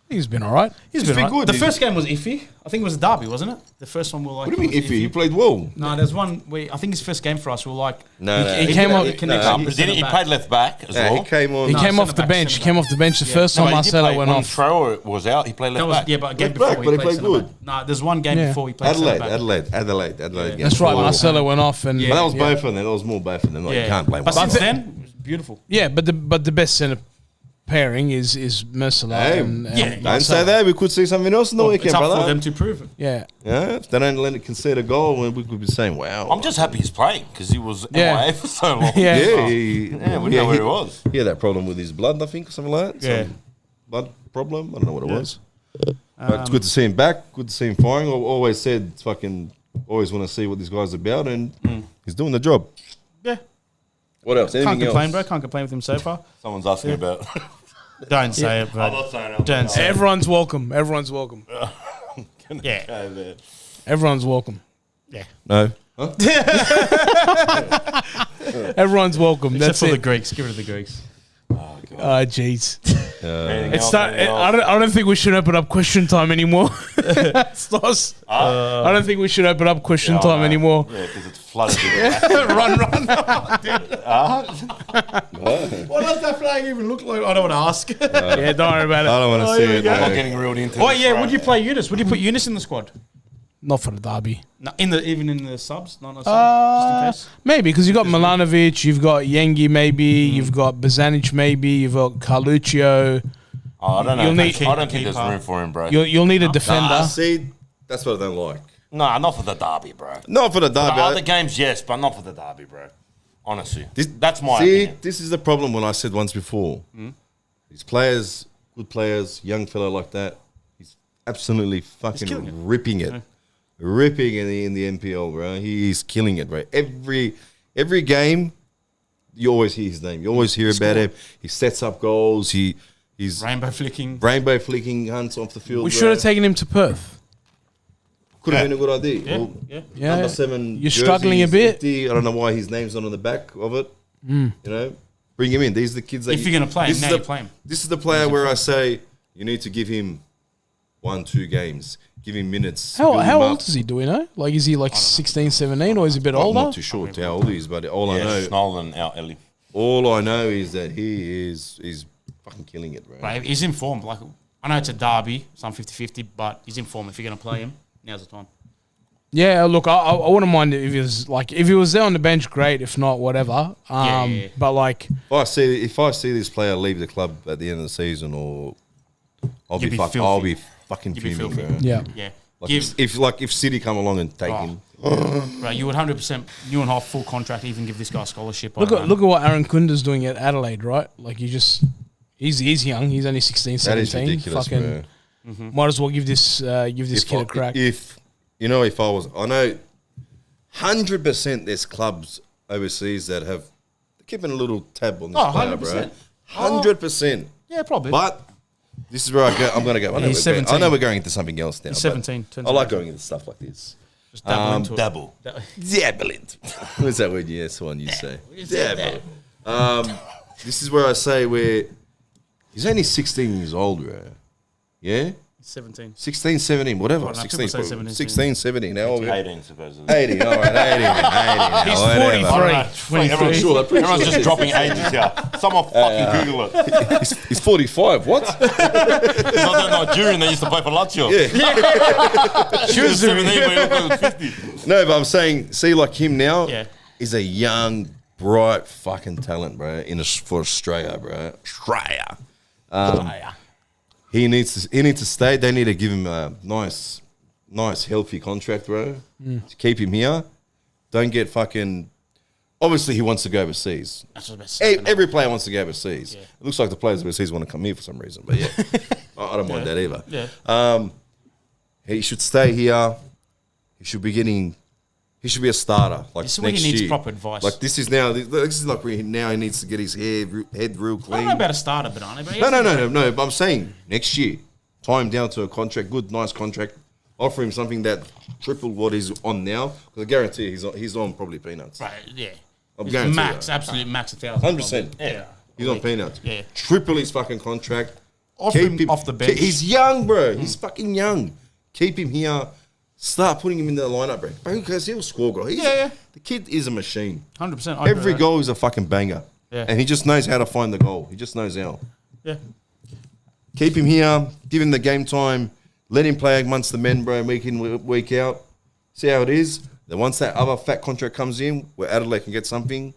He's been all right. He's been right. good. The first game was iffy. I think it was a derby, wasn't it? The first one we were like. What do you mean was iffy? He played well. No, there's one. I think his first game for us. We were like. No, He came up. He connects No, up he- with Didn't he centre played back. left back as Yeah, well? he came on. He No, came off centre the back, bench. He centre came back. off the bench the first No, time he did Marcelo play went one off. throw was out. He played That left was back. yeah, but a game Left before back, but he played centre good. back. No, there's one game Yeah. before he played centre Adelaide back. game. That's right. Before. Marcelo went off, and Yeah. But that was yeah. both of them. That was more both of them. Like, Yeah. You can't blame But one. since then, it was beautiful. Yeah, but the best centre pairing is Marcelo. Hey, and yeah, Don't Marcelo. say that. We could see something else in the weekend, It's up brother. for them to prove it. Yeah. Yeah, if they don't let it concede a goal, we could be saying, wow. I'm just happy he's playing because he was Yeah. MIA for so long. Yeah. Yeah, we didn't know where he was. He had that problem with his blood, I think, or something like that. Yeah. Some blood problem. I don't know what it was. But it's good to see him back. Good to see him firing. I always said, always want to see what this guy's about, and he's doing the job. Yeah. What else? Can't Anything complain, else? bro. Can't complain with him so far. Someone's asking about. Don't say it, bro. I'm not saying Don't say it. Everyone's welcome. Everyone's welcome. Yeah. Everyone's welcome. Yeah. No. Everyone's welcome. Except That's for the it. Greeks. Give it to the Greeks. Oh, jeez. Anything It's else? not. Anything else? I don't think we should open up question time anymore. Stos. I don't think we should open up question Yeah, I time know. anymore. Yeah, because it's flooded. with Run. What does that flag even look like? I don't want to ask. Yeah, don't worry about it. I don't want to see it. I'm not no. getting reeled into Oh this, yeah, right? would you play Eunice? Would you put Eunice in the squad? Not for the derby. No, even in the subs, not a sub, just in case. Maybe because you've got Milanovic, you've got Yengi, maybe you've got Bazanic, maybe you've got Carluccio. Oh, I don't know. You'll need- I don't think there's keeper. room for him, bro. You'll need a defender. See, that's what I don't like. Nah, not for the derby, bro. Not for the The derby. other games, yes, but not for the derby, bro. Honestly, This- that's my See, opinion. this is the problem when I said once before. These players, good players, young fella like that, he's absolutely killing it. fucking ripping it. Ripping in the NPL, bro. He's killing it, bro. Every game, you always hear his name. You always hear about him. He sets up goals. He's Rainbow flicking. rainbow flicking hunts off the field. We bro. should have taken him to Perth. Could have been a good idea. Yeah, Well, yeah. Yeah, Number 7. You're struggling a bit. empty. I don't know why his name's not on the back of it. You know, bring him in. These are the kids that If you're gonna play him, this is now the- you play him. This is the player where I say you need to give him 1-2 games. Give him minutes. How build him how up. old is he? Do we know? Like, is he like 16, 17, or is he a bit I'm older? not too sure how old he is, but all I Yeah, know, Schnall out Ellie. all I know is that he's fucking killing it, bro. Right, he's in form. Like I know it's a derby, so I'm 50-50, but he's in form. If you're gonna play him, now's the time. Yeah, look, I wouldn't mind if he was there on the bench, great. If not, whatever. Yeah. But like, If I see this player leave the club at the end of the season, or I'll You'd be be I'll filthy. be fucking You'd be fuming, filthy. bro. yeah, Yeah. Like if City come along and take him, Right, you would 100% new and half full contract, even give this guy a scholarship. look at what Aaron Kunda's doing at Adelaide, right? Like, he's young. He's only 16, that is 17. ridiculous, Fucking bro. might as well give this kid a crack. If I know 100% there's clubs overseas that have keeping a little tab on this Oh, player, bro. 100%. 100%. Yeah, probably. But This is where I'm going to go. He's 17. I know we're going into something else now. He's but 17. I like going into stuff like this. Just dabble into it. Dabble. Dabble into it. What's that word? Yeah, that's the one you say. Dabble. This is where I say he's only 16 years old, bro. Yeah? 17. 16, 17, whatever. Well, no, 16, people say 17. 16, 17. How old are you? 18, supposedly. 18, all right, 18. He's 43. Everyone's, Sure, everyone's just dropping ages here. Someone fucking Google it. He's 45, what? It's not that Nigerian that used to play for Lazio. Yeah. She was 17, but he looked like 50. No, but I'm saying, see, like him now Yeah. is a young, bright fucking talent, bro, for Australia, bro. Australia. He needs to stay. They need to give him a nice, healthy contract, bro. To keep him here. Don't get fucking. Obviously, he wants to go overseas. That's what I was about to say. Every player wants to go overseas. Yeah. It looks like the players overseas want to come here for some reason, but yeah, I don't mind that either. Yeah. He should stay here. He should be a starter. Like This is where he next needs year. proper advice. Like this is like where he needs to get his head real I clean. don't know about a starter, Banana. But No. But I'm saying next year, tie him down to a contract, good, nice contract. Offer him something that triple what he's on now. Because I guarantee he's on probably peanuts. Right, yeah. I'm It's guaranteed max, that. absolute max 1,000. 100%. Yeah. He's on peanuts. Yeah. Triple his fucking contract. Offer him off the bench. He's young, bro. He's fucking young. Keep him here. Start putting him in the lineup, bro. Because he'll score goal. Yeah. The kid is a machine. 100%. Every goal is a fucking banger. Yeah. And he just knows how to find the goal. He just knows how. Yeah. Keep him here. Give him the game time. Let him play amongst the men, bro, week in, week out. See how it is. Then once that other fat contract comes in, where Adelaide can get something,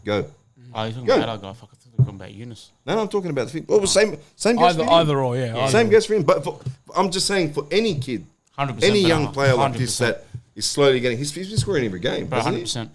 go. Oh, you're talking Go. about that guy. Fuck, I thought you were talking about Eunice. No, I'm talking about the thing. Well, same goes for him. Either or, yeah. Same goes for him. But I'm just saying, for any kid, 100%. any young Banana. player like 100%. this that is slowly getting, he's been scoring every game, Bro, hasn't he? 100%.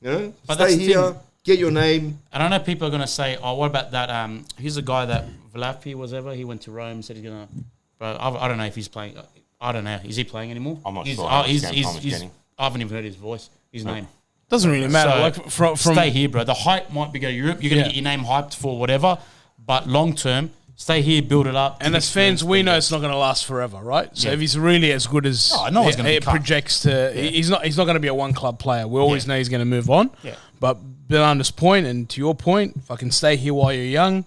You know, But that's stay the here, thing. get your name. And I know people are going to say, oh, what about that? He's a guy that Vlapi was ever. He went to Rome, said he's going to. Bro, I don't know if he's playing. I don't know. Is he playing anymore? I'm not He's- sure Oh, how much he's, game he's, time he's he's, getting. I haven't even heard his voice, his name. Doesn't really matter. So, Like from stay here, bro. The hype might be go to Europe. You're going to Yeah. get your name hyped for whatever. But long term, stay here, build it up. And as fans, we know it's not going to last forever, right? So Yeah. if he's really as good as Oh, no one's gonna be it cut. projects to, he's not going to be a one club player. We always know he's going to move on. Yeah. But Belanda's point, and to your point, fucking stay here while you're young.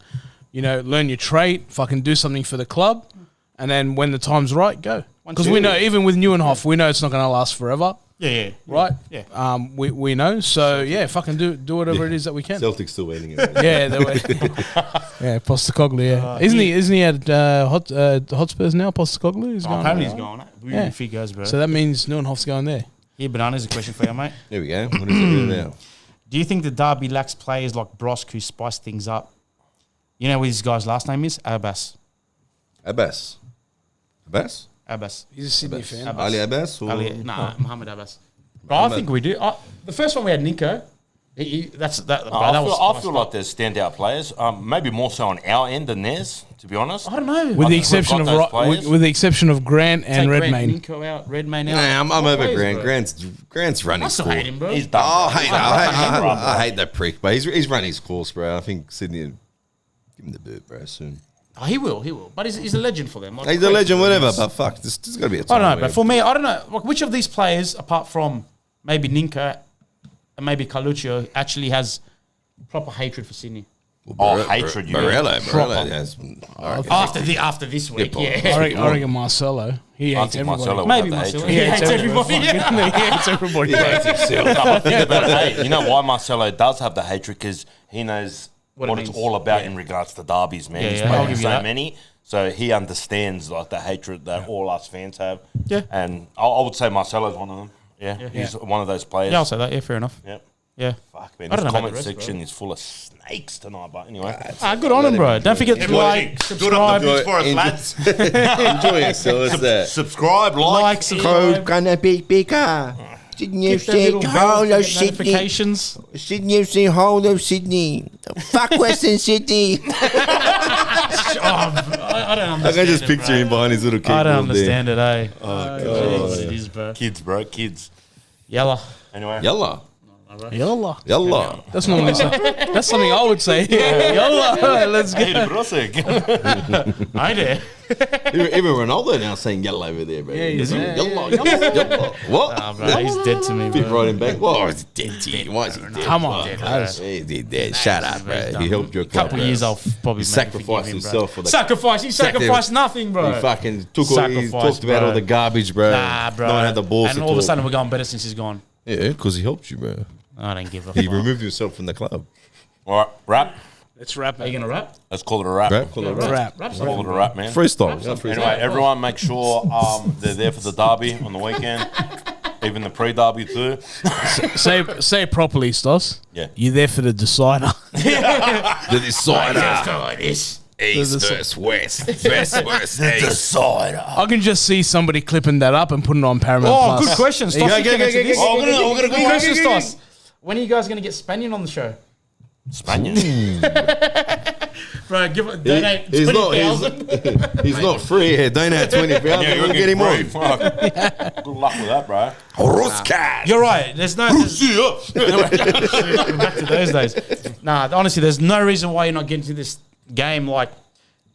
You know, learn your trade. Fucking do something for the club, and then when the time's right, go. Because we know, even with Neuenhoff, we know it's not going to last forever. Yeah. Right? Yeah. We know. So yeah, fucking do whatever it is that we can. Celtics still waiting. Yeah, Postecoglou. Yeah, isn't he at Hotspurs now? Postecoglou is going. Apparently there, he's right? going. Yeah. If he goes, bro. So that means Neuenhoff's going there. Here, Banana's a question for you, mate. There we go. What is it now? Do you think the Derby lacks players like Brosk who spice things up? You know what this guy's last name is? Abbas. Abbas. He's a Sydney fan. Abbas. Ali Abbas? Or? Muhammad Abbas. Bro, I think we do. The first one we had Nico. That's that. Bro, I that was feel spiced like up. there's standout players. Maybe more so on our end than theirs, to be honest. I don't know. With I the think we've exception got of those players. with the exception of Grant Take and Grant, Redmayne. Nico out, Redmayne out. Nah, I'm What over players, Grant. bro? Grant's running I still cool. hate him, bro. He's done. Oh, bro. I hate that prick, but he's run his course, bro. I think Sydney will give him the boot, bro, soon. Oh, he will. But he's a legend for them. Like, He's a legend, whatever, but fuck, there's got to be a I time. don't know, where- but for me, I don't know. Like, which of these players, apart from maybe Ninka and maybe Carluccio, actually has proper hatred for Sydney? Hatred, you mean? Barella has. After this week, Yeah, yeah. I reckon Marcelo. He I hates think everybody. Marcelo Maybe would have the Marcelo. hatred. He hates everybody. he hates everybody. No, but think about it. Hey, you know why Marcelo does have the hatred? Because he knows What what, it it's means. all about in regards to derbies, man. Yeah, He's yeah, I'll played give you so that. many, so he understands like the hatred that all us fans have. Yeah. And I would say Marcelo's one of them. Yeah, he's one of those players. Yeah, I'll say that. Yeah, fair enough. Yep. Yeah. Fuck, man. I This don't know about comment the rest, section bro. is full of snakes tonight, but anyway. Good on him, bro. Don't forget to Everybody, like, good up the subscribe, boots for us, lads. Enjoy yourself, that. Subscribe, like, subscribe. Gonna be bigger. Sydney Hit that little FC, bell whole to of get Sydney. notifications. Sydney FC, whole of Sydney. Fuck Western Sydney. I don't understand. I can just it, picture bro. him behind his little keyboard I don't there. understand it, eh? Oh, Jeez, it is, bro. Kids, bro, kids. Yalla. Anyway. Yalla. I Yalla. Yalla. That's normally that's something I would say. Yalla. Let's Hey, go. bro, sick. I did. Even Ronaldo now saying yalla over there, bro. he's Yalla, there. yalla, yalla. What? Nah, bro, he's dead to me, Fit bro. right in back. Whoa, he's dead to you. Why is he dead? Come on. Dead, That's- He's dead. Shut up, bro. done. He helped your A club. couple bro. years, I'll probably He maybe sacrificed forgive him, himself bro. for the Sacrifice. He sacrificed nothing, bro. He fucking took all. He Sacrificed, talked about bro. all the garbage, bro. Nah, bro. No one had the balls and to all of a talk. sudden, we're going better since he's gone. Yeah, because he helped you, bro. I don't give a He fuck. removed himself from the club. All right, rap. Let's wrap Are you it. going to rap? Let's call it a rap. Rap, call it rap. Rap. Rap Call it a rap, man. Freestyle. Yeah, freestyle. Anyway, everyone make sure they're there for the derby on the weekend. Even the pre-derby too. Say it properly, Stos. Yeah. You're there for the decider. The decider. like this. East versus west. West versus east. I can just see somebody clipping that up and putting it on Paramount Oh, Plus. good question. Stos, Go, you go, can go, answer go, this. go, Oh, we're gonna Good question, go. Stos. When are you guys going to get Spaniard on the show? Spaniard. Bro, donate He's not. 20,000. He's not free here. Don't have 20,000. Yeah, you're We'll get him on. Fuck. Good luck with that, bro. Roscat. You're right. There's back to those days. Nah, honestly, there's no reason why you're not getting to this game. Like,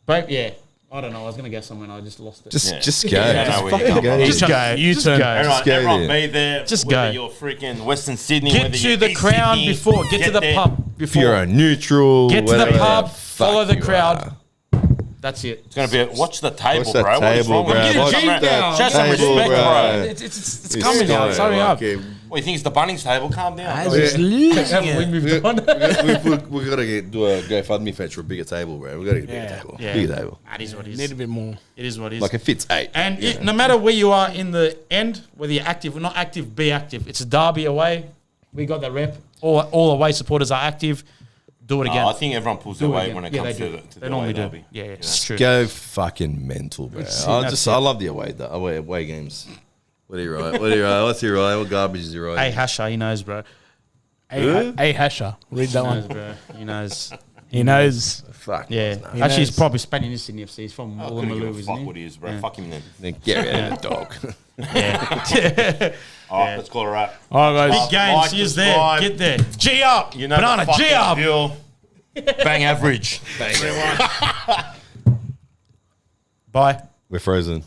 but yeah, I don't know. I was gonna guess somewhere and I just lost it. Just go. Yeah, Just no, we fucking can't. go. Just go. You Just turn. go. Everyone, go everyone there. be there. Just whether go. you're freaking Western Sydney. Get whether to you're the East crowd Sydney, before. Get to the there. pub If you're before. a neutral, Get to the whatever pub. fuck Follow the you crowd. are. That's it. It's gonna be watch the table, Watch the bro. What is table, wrong with bro. you? Get a Watch G that down. Show some table, respect, bro. It's coming now. It's hurry up. Okay. What, you think it's the Bunnings table? Calm down. I bro. was losing it. moved on. We gotta do a GoFundMe fetch for a bigger table, bro. We gotta get a bigger table. Yeah. Bigger table. That is what it Need is. a bit more. It is what it is. Like it fits 8. And no matter where you are in the end, whether you're active or not active, be active. It's a derby away. We got that rep. All away supporters are active. Do it again. I think everyone pulls their Do it weight again. when it Yeah, comes they to do. the They normally do. derby. Yeah, it's true. Go fucking mental, bro. That's I love the away games. What do you write? What's he write? What garbage is he writing? Hey, Hasha, he knows, bro. Hey, Hasha. Read that He knows, one. bro. He knows. He knows. Fuck. Yeah. He Actually, he's knows. probably Spaniard in Sydney FC. He's from I couldn't give Woolloomooloo, a isn't fuck what he? he is, bro. Yeah. Fuck him then. Then get rid of the dog. Yeah. All right, let's call it a wrap. All right, guys. Big game. Like, See us there. subscribe. Get there. G up. You know Banana, the fucking G up. deal. Bang average. Bye. We're frozen.